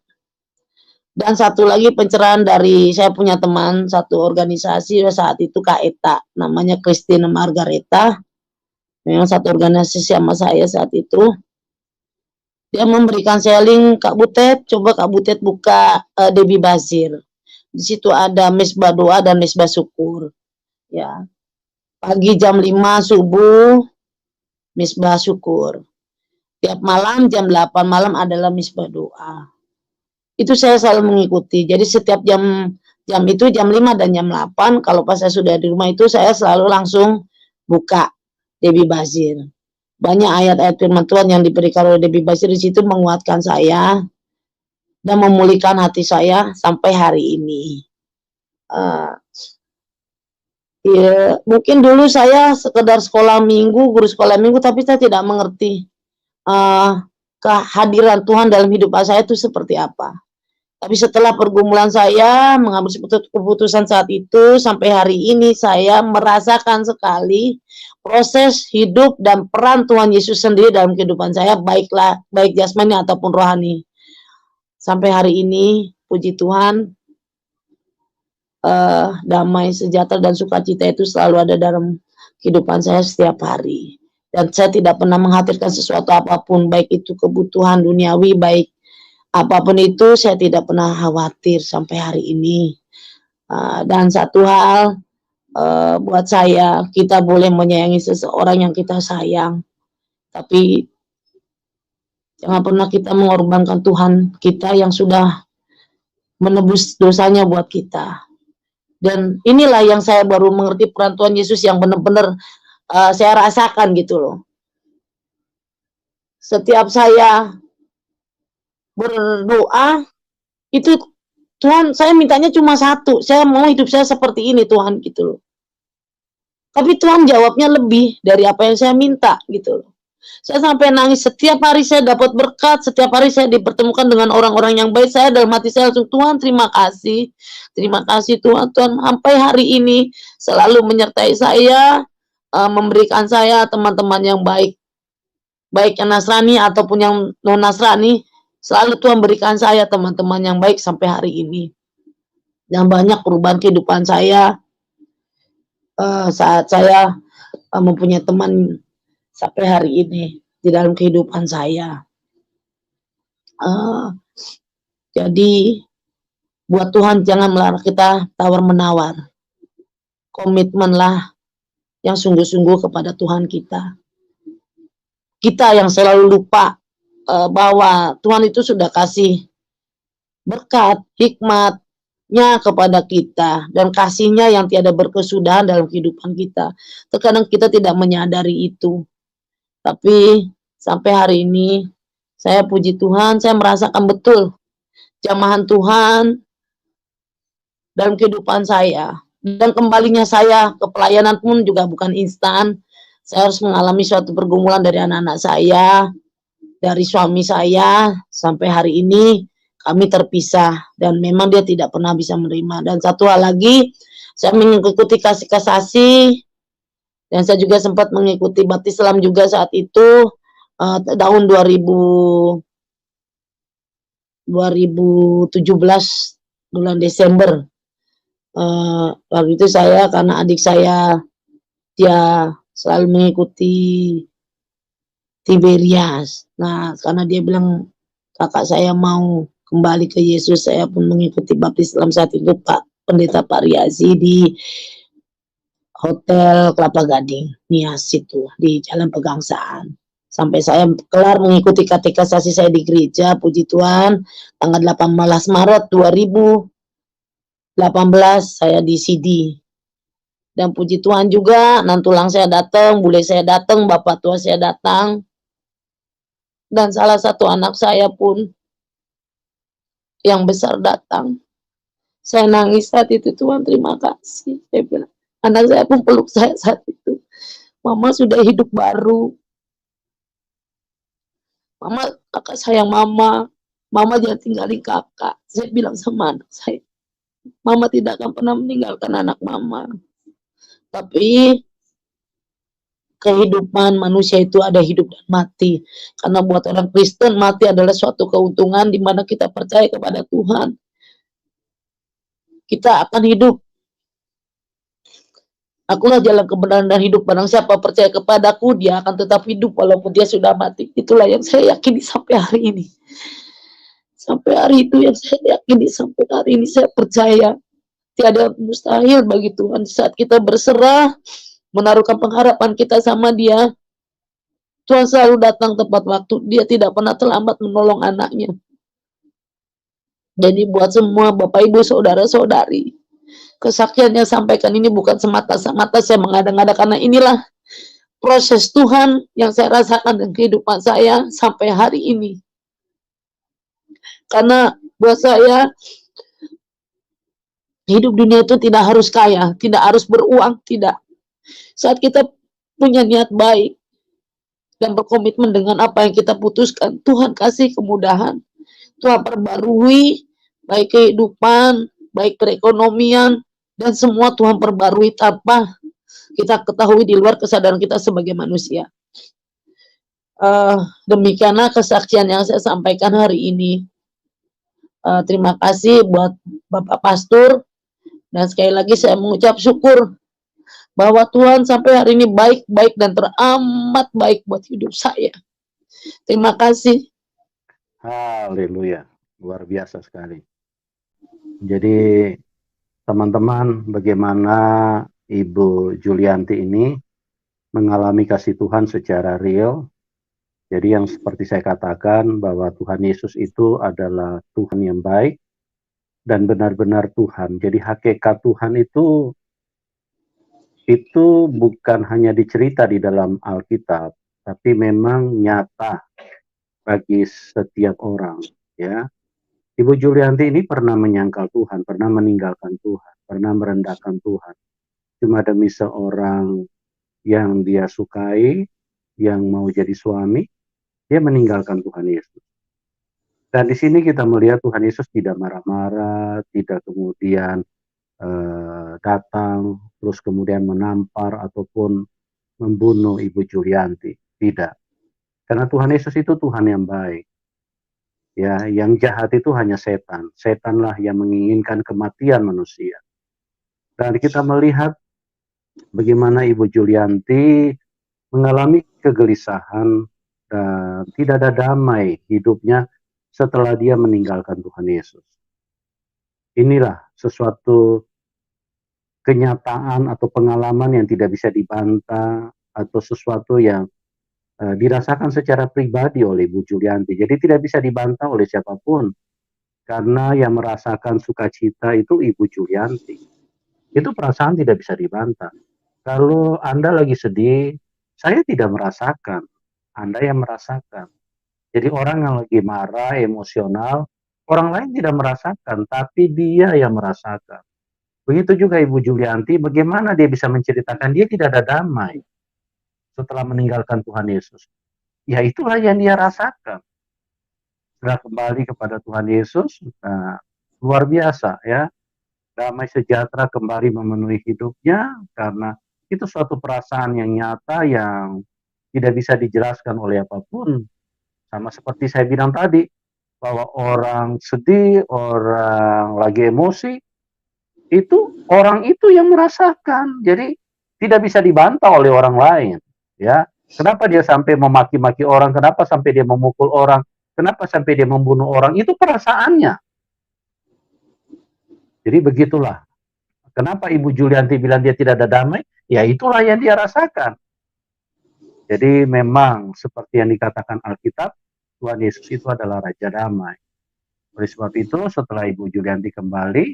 Dan satu lagi pencerahan dari saya punya teman satu organisasi saat itu, Kak Eta, namanya Christine Margareta. Memang satu organisasi sama saya saat itu. Dia memberikan saya link, "Kak Butet, coba Kak Butet buka, Debbie Bazir." Di situ ada misbah doa dan misbah syukur, ya. Pagi jam 5 subuh, misbah syukur. Tiap malam jam 8 malam adalah misbah doa. Itu saya selalu mengikuti. Jadi setiap jam itu jam 5 dan jam 8, kalau pas saya sudah di rumah itu saya selalu langsung buka Debbie Bazir. Banyak ayat-ayat firman Tuhan yang diberikan oleh Debbie Bazir di situ menguatkan saya dan memulihkan hati saya sampai hari ini. Ya, mungkin dulu saya sekedar sekolah minggu, guru sekolah minggu, tapi saya tidak mengerti kehadiran Tuhan dalam hidup saya itu seperti apa. Tapi setelah pergumulan saya mengambil keputusan saat itu sampai hari ini saya merasakan sekali proses hidup dan peran Tuhan Yesus sendiri dalam kehidupan saya, baik jasmani ataupun rohani. Sampai hari ini puji Tuhan, damai, sejahtera dan sukacita itu selalu ada dalam kehidupan saya setiap hari. Dan saya tidak pernah mengkhawatirkan sesuatu apapun, baik itu kebutuhan duniawi, baik apapun itu, saya tidak pernah khawatir sampai hari ini. Dan satu hal, buat saya, kita boleh menyayangi seseorang yang kita sayang, tapi jangan pernah kita mengorbankan Tuhan kita yang sudah menebus dosanya buat kita. Dan inilah yang saya baru mengerti peran Tuhan Yesus yang benar-benar saya rasakan gitu loh. Setiap saya berdoa, itu Tuhan, saya mintanya cuma satu, saya mau hidup saya seperti ini Tuhan gitu loh. Tapi Tuhan jawabnya lebih dari apa yang saya minta gitu loh. Saya sampai nangis, setiap hari saya dapat berkat, setiap hari saya dipertemukan dengan orang-orang yang baik, saya dalam hati saya langsung, Tuhan terima kasih Tuhan, sampai hari ini selalu menyertai saya, memberikan saya teman-teman yang baik yang Nasrani ataupun yang non Nasrani, selalu Tuhan berikan saya teman-teman yang baik sampai hari ini. Dan banyak perubahan kehidupan saya, saat saya mempunyai teman sampai hari ini di dalam kehidupan saya. Jadi buat Tuhan jangan melarang kita tawar-menawar. Komitmenlah yang sungguh-sungguh kepada Tuhan kita. Kita yang selalu lupa bahwa Tuhan itu sudah kasih berkat, hikmatnya kepada kita, dan kasihnya yang tiada berkesudahan dalam kehidupan kita. Terkadang kita tidak menyadari itu. Tapi sampai hari ini, saya puji Tuhan, saya merasakan betul jamahan Tuhan dalam kehidupan saya. Dan kembalinya saya ke pelayanan pun juga bukan instan. Saya harus mengalami suatu pergumulan dari anak-anak saya, dari suami saya, sampai hari ini kami terpisah. Dan memang dia tidak pernah bisa menerima. Dan satu hal lagi, saya mengikuti kasih, dan saya juga sempat mengikuti baptis Islam juga saat itu, tahun 2017 bulan Desember. Waktu itu saya, karena adik saya dia selalu mengikuti Tiberias. Nah, karena dia bilang kakak saya mau kembali ke Yesus, saya pun mengikuti baptis Islam saat itu, Pak Pendeta Pak Riazi di Hotel Kelapa Gading, Nias itu, di Jalan Pegangsaan. Sampai saya kelar mengikuti katekisasi saya di gereja, puji Tuhan, tanggal 18 Maret 2018 saya di CD. Dan puji Tuhan juga, nantulang saya datang, bule saya datang, bapak tua saya datang. Dan salah satu anak saya pun yang besar datang. Saya nangis saat itu, Tuhan terima kasih. Saya bilang, anak saya pun peluk saya saat itu. Mama sudah hidup baru. Mama, kakak sayang mama. Mama jangan tinggalin kakak. Saya bilang sama anak saya, mama tidak akan pernah meninggalkan anak mama. Tapi kehidupan manusia itu ada hidup dan mati. Karena buat orang Kristen, mati adalah suatu keuntungan di mana kita percaya kepada Tuhan. Kita akan hidup Akulah jalan kebenaran dan hidup, barang siapa percaya kepadaku, dia akan tetap hidup walaupun dia sudah mati. Itulah yang saya yakini sampai hari ini. Sampai hari itu yang saya yakini, sampai hari ini saya percaya, tiada mustahil bagi Tuhan. Saat kita berserah, menaruhkan pengharapan kita sama Dia, Tuhan selalu datang tepat waktu. Dia tidak pernah terlambat menolong anaknya. Jadi buat semua Bapak Ibu saudara-saudari, kesaksian yang sampaikan ini bukan semata-mata saya mengada-ngada, karena inilah proses Tuhan yang saya rasakan dalam kehidupan saya sampai hari ini. Karena buat saya, hidup dunia itu tidak harus kaya, tidak harus beruang, tidak. Saat kita punya niat baik dan berkomitmen dengan apa yang kita putuskan, Tuhan kasih kemudahan. Tuhan perbarui baik kehidupan, baik perekonomian, dan semua Tuhan perbarui tanpa kita ketahui di luar kesadaran kita sebagai manusia. Demikianlah kesaksian yang saya sampaikan hari ini. Terima kasih buat Bapak Pastor, dan sekali lagi saya mengucap syukur bahwa Tuhan sampai hari ini baik-baik dan teramat baik buat hidup saya. Terima kasih. Haleluya, luar biasa sekali. Jadi teman-teman, bagaimana Ibu Julianti ini mengalami kasih Tuhan secara real. Jadi yang seperti saya katakan bahwa Tuhan Yesus itu adalah Tuhan yang baik dan benar-benar Tuhan. Jadi hakikat Tuhan itu bukan hanya dicerita di dalam Alkitab, tapi memang nyata bagi setiap orang, ya. Ibu Julianti ini pernah menyangkal Tuhan, pernah meninggalkan Tuhan, pernah merendahkan Tuhan. Cuma demi seorang yang dia sukai, yang mau jadi suami, dia meninggalkan Tuhan Yesus. Dan di sini kita melihat Tuhan Yesus tidak marah-marah, tidak kemudian datang, terus kemudian menampar ataupun membunuh Ibu Julianti. Tidak. Karena Tuhan Yesus itu Tuhan yang baik. Ya, yang jahat itu hanya setan. Setanlah yang menginginkan kematian manusia. Dan kita melihat bagaimana Ibu Julianti mengalami kegelisahan dan tidak ada damai hidupnya setelah dia meninggalkan Tuhan Yesus. Inilah sesuatu kenyataan atau pengalaman yang tidak bisa dibantah atau sesuatu yang dirasakan secara pribadi oleh Ibu Julianti. Jadi tidak bisa dibantah oleh siapapun. Karena yang merasakan sukacita itu Ibu Julianti. Itu perasaan tidak bisa dibantah. Kalau Anda lagi sedih, saya tidak merasakan. Anda yang merasakan. Jadi orang yang lagi marah, emosional, orang lain tidak merasakan, tapi dia yang merasakan. Begitu juga Ibu Julianti, bagaimana dia bisa menceritakan dia tidak ada damai setelah meninggalkan Tuhan Yesus. Ya itulah yang dia rasakan. Setelah kembali kepada Tuhan Yesus, luar biasa ya. Damai sejahtera kembali memenuhi hidupnya, karena itu suatu perasaan yang nyata yang tidak bisa dijelaskan oleh apapun. Sama seperti saya bilang tadi, bahwa orang sedih, orang lagi emosi, itu orang itu yang merasakan. Jadi tidak bisa dibantah oleh orang lain. Ya, kenapa dia sampai memaki-maki orang? Kenapa sampai dia memukul orang? Kenapa sampai dia membunuh orang? Itu perasaannya. Jadi begitulah. Kenapa Ibu Julianti bilang dia tidak ada damai? Ya itulah yang dia rasakan. Jadi memang seperti yang dikatakan Alkitab, Tuhan Yesus itu adalah Raja Damai. Oleh sebab itu setelah Ibu Julianti kembali,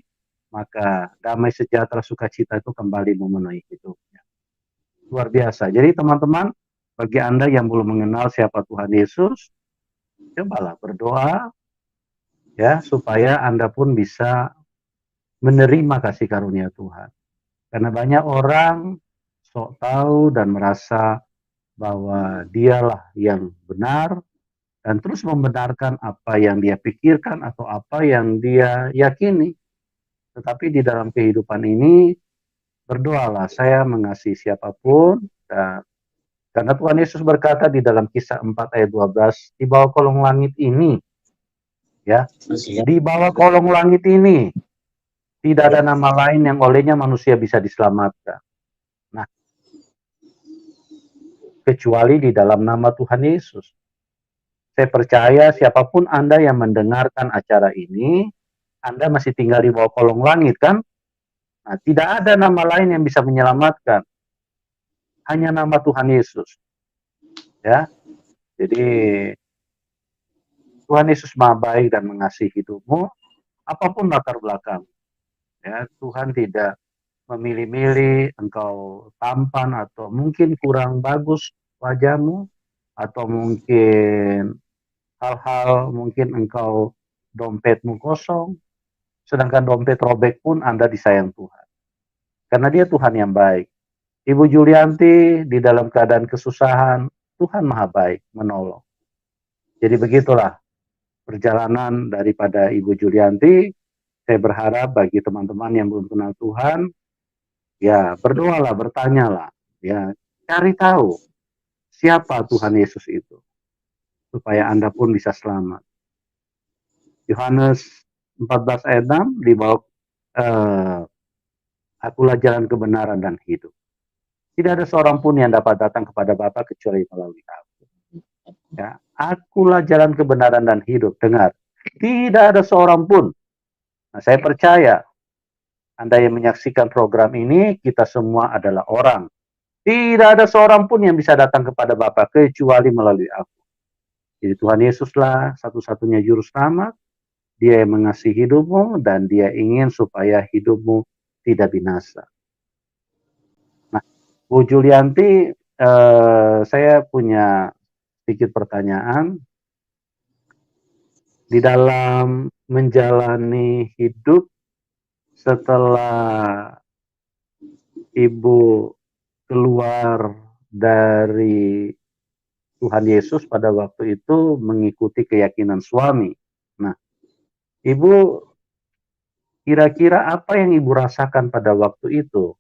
maka damai sejahtera sukacita itu kembali memenuhi hidupnya. Luar biasa. Jadi teman-teman, bagi Anda yang belum mengenal siapa Tuhan Yesus, cobalah berdoa ya supaya Anda pun bisa menerima kasih karunia Tuhan. Karena banyak orang sok tahu dan merasa bahwa dialah yang benar dan terus membenarkan apa yang dia pikirkan atau apa yang dia yakini. Tetapi di dalam kehidupan ini, berdoalah, saya mengasihi siapapun, dan karena Tuhan Yesus berkata di dalam Kisah 4 ayat 12, di bawah kolong langit ini, ya, di bawah kolong langit ini, tidak ada nama lain yang olehnya manusia bisa diselamatkan. kecuali di dalam nama Tuhan Yesus. Saya percaya siapapun Anda yang mendengarkan acara ini, Anda masih tinggal di bawah kolong langit kan? Nah, tidak ada nama lain yang bisa menyelamatkan. Hanya nama Tuhan Yesus. Ya. Jadi Tuhan Yesus Maha baik dan mengasihi hidupmu, apapun latar belakang. Ya, Tuhan tidak memilih-milih engkau tampan atau mungkin kurang bagus wajahmu, atau mungkin hal-hal mungkin engkau dompetmu kosong, sedangkan dompet robek pun Anda disayang Tuhan. Karena dia Tuhan yang baik. Ibu Julianti di dalam keadaan kesusahan, Tuhan Maha baik menolong. Jadi begitulah perjalanan daripada Ibu Julianti. Saya berharap bagi teman-teman yang belum kenal Tuhan, ya berdoalah, bertanyalah, ya cari tahu siapa Tuhan Yesus itu, supaya Anda pun bisa selamat. Yohanes 14 ayat 6 di bawah, akulah jalan kebenaran dan hidup. Tidak ada seorang pun yang dapat datang kepada Bapa kecuali melalui aku. Ya, akulah jalan kebenaran dan hidup. Dengar, tidak ada seorang pun. Nah, saya percaya Anda yang menyaksikan program ini, kita semua adalah orang. Tidak ada seorang pun yang bisa datang kepada Bapa kecuali melalui aku. Jadi Tuhan Yesuslah satu-satunya juru selamat. Dia yang mengasihi hidupmu dan dia ingin supaya hidupmu tidak binasa. Nah, Bu Julianti, saya punya sedikit pertanyaan. Di dalam menjalani hidup setelah Ibu keluar dari Tuhan Yesus pada waktu itu mengikuti keyakinan suami. Nah, Ibu kira-kira apa yang Ibu rasakan pada waktu itu?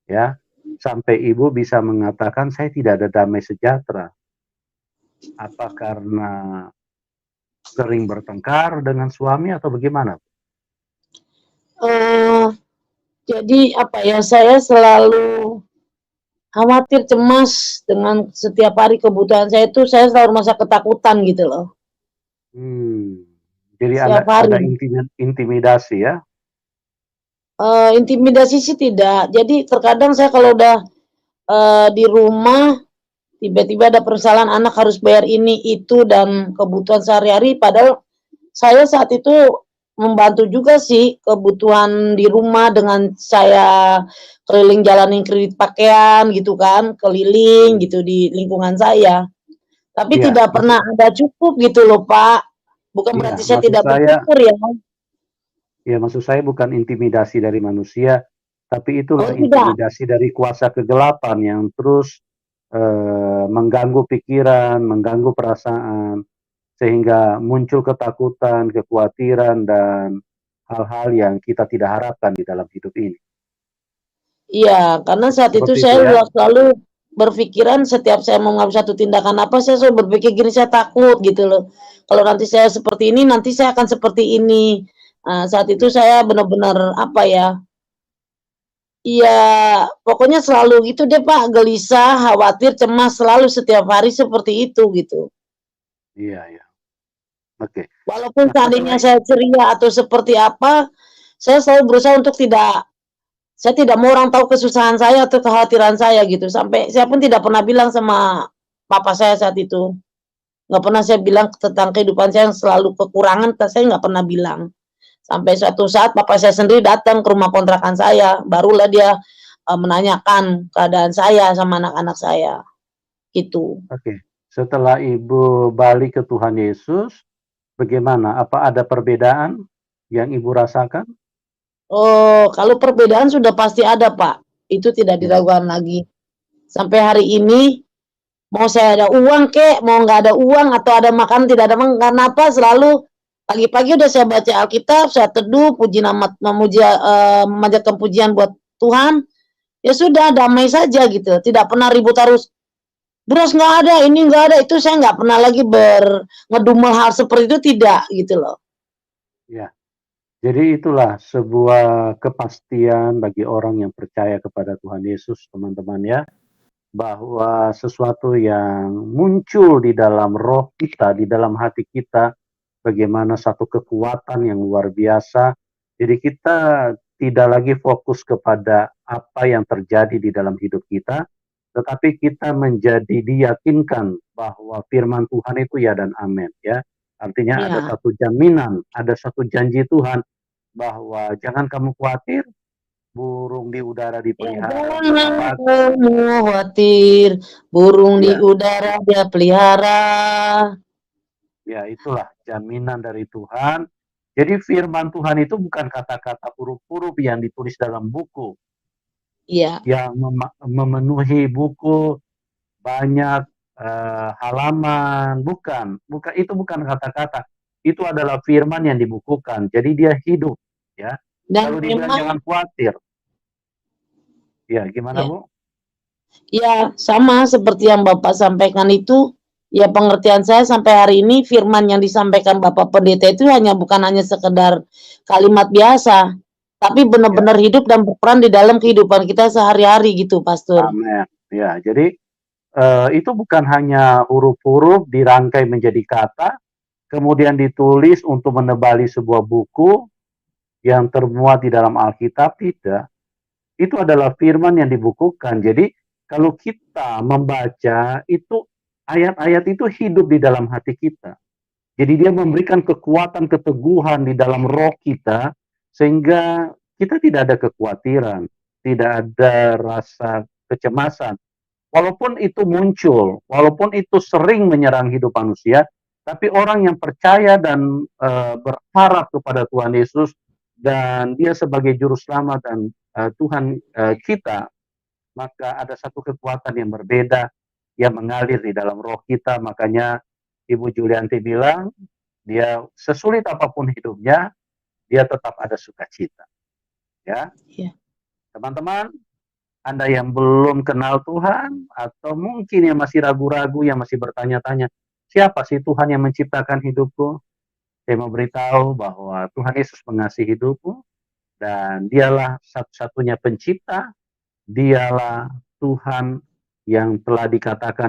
Ya, sampai Ibu bisa mengatakan saya tidak ada damai sejahtera. Apa karena sering bertengkar dengan suami atau bagaimana? Jadi apa ya, saya selalu khawatir, cemas dengan setiap hari kebutuhan saya itu, saya selalu merasa ketakutan gitu loh. Jadi Setiap ada hari. intimidasi ya? Intimidasi sih tidak. Jadi terkadang saya kalau udah di rumah tiba-tiba ada permasalahan, anak harus bayar ini itu dan kebutuhan sehari-hari, padahal saya saat itu membantu juga sih kebutuhan di rumah dengan saya keliling jalanin kredit pakaian gitu kan, keliling gitu di lingkungan saya. Tapi Iya, tidak pernah ada cukup gitu loh, Pak. Bukan iya, berarti saya maksud tidak saya, bersyukur ya. maksud saya bukan intimidasi dari manusia, tapi itulah Oh tidak. intimidasi dari kuasa kegelapan yang terus mengganggu pikiran, mengganggu perasaan, sehingga muncul ketakutan, kekhawatiran, dan hal-hal yang kita tidak harapkan di dalam hidup ini. Iya, karena saat itu Seperti itu saya ya? selalu berpikiran setiap saya mau ngambil satu tindakan apa, saya selalu berpikir gini, saya takut gitu loh. Kalau nanti saya seperti ini, nanti saya akan seperti ini. Saat itu Ya, saya benar-benar apa ya, iya pokoknya selalu gitu deh Pak, gelisah, khawatir, cemas, selalu setiap hari seperti itu gitu. iya, iya. Oke. Walaupun Nah, setelah seandainya saya ceria atau seperti apa, saya selalu berusaha untuk saya tidak mau orang tahu kesusahan saya atau kekhawatiran saya gitu, sampai saya pun tidak pernah bilang sama papa saya saat itu. Nggak pernah saya bilang tentang kehidupan saya yang selalu kekurangan, saya nggak pernah bilang. Sampai suatu saat papa saya sendiri datang ke rumah kontrakan saya, barulah dia, menanyakan keadaan saya sama anak-anak saya, gitu. Oke, setelah Ibu balik ke Tuhan Yesus, bagaimana? Apa ada perbedaan yang Ibu rasakan? Oh, kalau perbedaan sudah pasti ada, Pak. Itu tidak Ya, diragukan lagi. Sampai hari ini, mau saya ada uang kek, mau nggak ada uang atau ada makan tidak ada makan, karena apa, selalu pagi-pagi udah saya baca Alkitab, saya teduh, puji nama memanjatkan pujian buat Tuhan, ya sudah damai saja gitu, tidak pernah ribut harus, "Beras nggak ada, ini nggak ada," itu saya nggak pernah lagi ngedumel hal seperti itu, tidak, gitu loh. ya. Jadi itulah sebuah kepastian bagi orang yang percaya kepada Tuhan Yesus, teman-teman ya. bahwa sesuatu yang muncul di dalam roh kita, di dalam hati kita, bagaimana satu kekuatan yang luar biasa. Jadi kita tidak lagi fokus kepada apa yang terjadi di dalam hidup kita, tetapi kita menjadi diyakinkan bahwa firman Tuhan itu ya dan amin, ya. Artinya ada Iya. satu jaminan, ada satu janji Tuhan bahwa jangan kamu khawatir, burung di udara Ya, dipelihara jangan bersama. kamu khawatir, burung di Ya, udara dia pelihara. ya itulah jaminan dari Tuhan. Jadi firman Tuhan itu bukan kata-kata huruf-huruf yang ditulis dalam buku, Iya, yang memenuhi buku banyak halaman, bukan, itu bukan kata-kata. Itu adalah firman yang dibukukan. Jadi dia hidup, ya. dan Kalau dibilang jangan memang khawatir, ya gimana ya, Bu? ya sama seperti yang Bapak sampaikan itu, ya pengertian saya sampai hari ini firman yang disampaikan Bapak Pendeta itu bukan hanya sekedar kalimat biasa, tapi Ya, benar-benar hidup dan berperan di dalam kehidupan kita sehari-hari gitu, Pastor. amin. Ya, jadi itu bukan hanya huruf-huruf dirangkai menjadi kata, kemudian ditulis untuk menebali sebuah buku yang termuat di dalam Alkitab, tidak. Itu adalah firman yang dibukukan. Jadi kalau kita membaca itu, ayat-ayat itu hidup di dalam hati kita. Jadi dia memberikan kekuatan, keteguhan di dalam roh kita, sehingga kita tidak ada kekhawatiran, tidak ada rasa kecemasan. Walaupun itu muncul, walaupun itu sering menyerang hidup manusia, tapi orang yang percaya dan berharap kepada Tuhan Yesus dan dia sebagai juru selamat dan Tuhan kita, maka ada satu kekuatan yang berbeda yang mengalir di dalam roh kita. Makanya Ibu Julianti bilang, dia sesulit apapun hidupnya, dia tetap ada sukacita. Ya, Ya. teman-teman, Anda yang belum kenal Tuhan, atau mungkin yang masih ragu-ragu, yang masih bertanya-tanya, siapa sih Tuhan yang menciptakan hidupku? Saya mau beritahu bahwa Tuhan Yesus mengasihi hidupmu, dan dialah satu-satunya pencipta, dialah Tuhan yang telah dinyatakan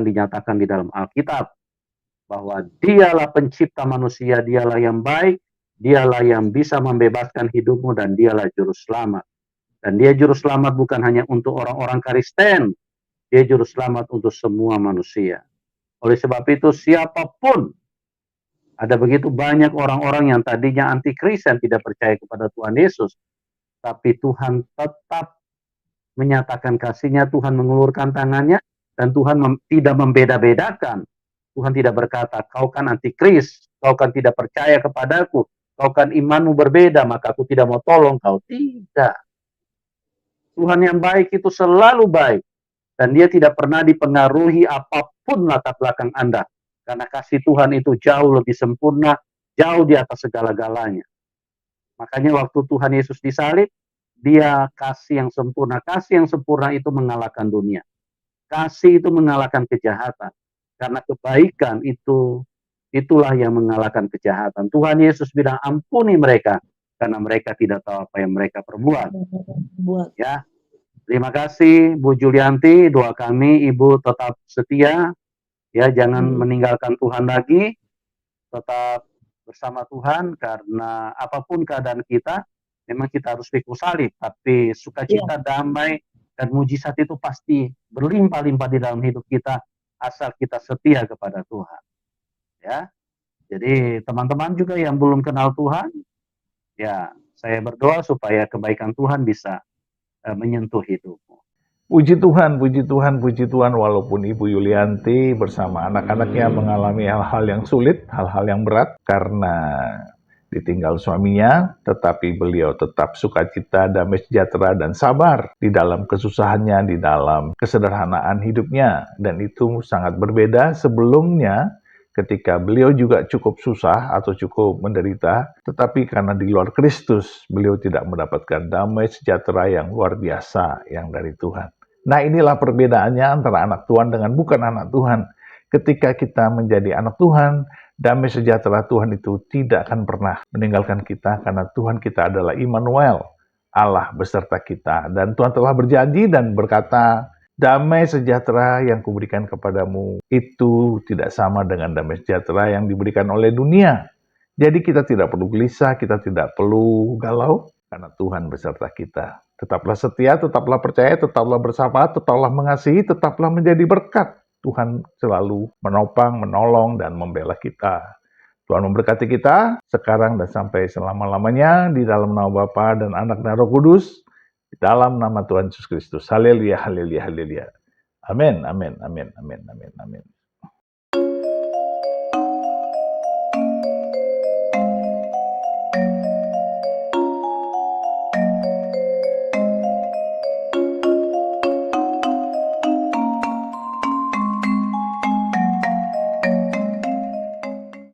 di dalam Alkitab, bahwa dialah pencipta manusia, dialah yang baik, dialah yang bisa membebaskan hidupmu, dan dialah juru selamat. Dan dia juru selamat bukan hanya untuk orang-orang Kristen, dia juru selamat untuk semua manusia. Oleh sebab itu, siapapun, ada begitu banyak orang-orang yang tadinya anti-Kristen, tidak percaya kepada Tuhan Yesus, tapi Tuhan tetap menyatakan kasih-Nya, Tuhan mengulurkan tangannya, dan Tuhan tidak membeda-bedakan. Tuhan tidak berkata, kau kan antikris, kau kan tidak percaya kepadaku, kau kan imanmu berbeda, maka aku tidak mau tolong kau. Tidak. Tuhan yang baik itu selalu baik. Dan dia tidak pernah dipengaruhi apapun latar belakang Anda. Karena kasih Tuhan itu jauh lebih sempurna, jauh di atas segala-galanya. Makanya waktu Tuhan Yesus disalib, dia kasih yang sempurna. Kasih yang sempurna itu mengalahkan dunia. Kasih itu mengalahkan kejahatan. Karena kebaikan itu, itulah yang mengalahkan kejahatan. Tuhan Yesus bilang, ampuni mereka, karena mereka tidak tahu apa yang mereka perbuat. Buat. Ya, terima kasih Bu Julianti, doa kami Ibu tetap setia, ya jangan meninggalkan Tuhan lagi, tetap bersama Tuhan, karena apapun keadaan kita, memang kita harus pikul salib, tapi sukacita, damai, dan mujizat itu pasti berlimpah-limpah di dalam hidup kita, asal kita setia kepada Tuhan. Ya, jadi teman-teman juga yang belum kenal Tuhan, ya saya berdoa supaya kebaikan Tuhan bisa menyentuh hidupmu. Puji Tuhan, puji Tuhan, puji Tuhan, walaupun Ibu Yulianti bersama anak-anaknya mengalami hal-hal yang sulit, hal-hal yang berat, karena ditinggal suaminya, tetapi beliau tetap sukacita, damai sejahtera, dan sabar di dalam kesusahannya, di dalam kesederhanaan hidupnya. Dan itu sangat berbeda sebelumnya, ketika beliau juga cukup susah atau cukup menderita, tetapi karena di luar Kristus, beliau tidak mendapatkan damai sejahtera yang luar biasa yang dari Tuhan. Nah, inilah perbedaannya antara anak Tuhan dengan bukan anak Tuhan. Ketika kita menjadi anak Tuhan, damai sejahtera Tuhan itu tidak akan pernah meninggalkan kita, karena Tuhan kita adalah Immanuel, Allah beserta kita. Dan Tuhan telah berjanji dan berkata Damai sejahtera yang kuberikan kepadamu itu tidak sama dengan damai sejahtera yang diberikan oleh dunia. Jadi kita tidak perlu gelisah, kita tidak perlu galau, karena Tuhan beserta kita. Tetaplah setia, tetaplah percaya, tetaplah bersabar, tetaplah mengasihi, tetaplah menjadi berkat. Tuhan selalu menopang, menolong, dan membela kita. Tuhan memberkati kita sekarang dan sampai selama-lamanya di dalam nama Bapa dan Anak dan Roh Kudus. Di dalam nama Tuhan Yesus Kristus. Haleluya, haleluya, haleluya. Amin, amin, amin, amin, amin, amin.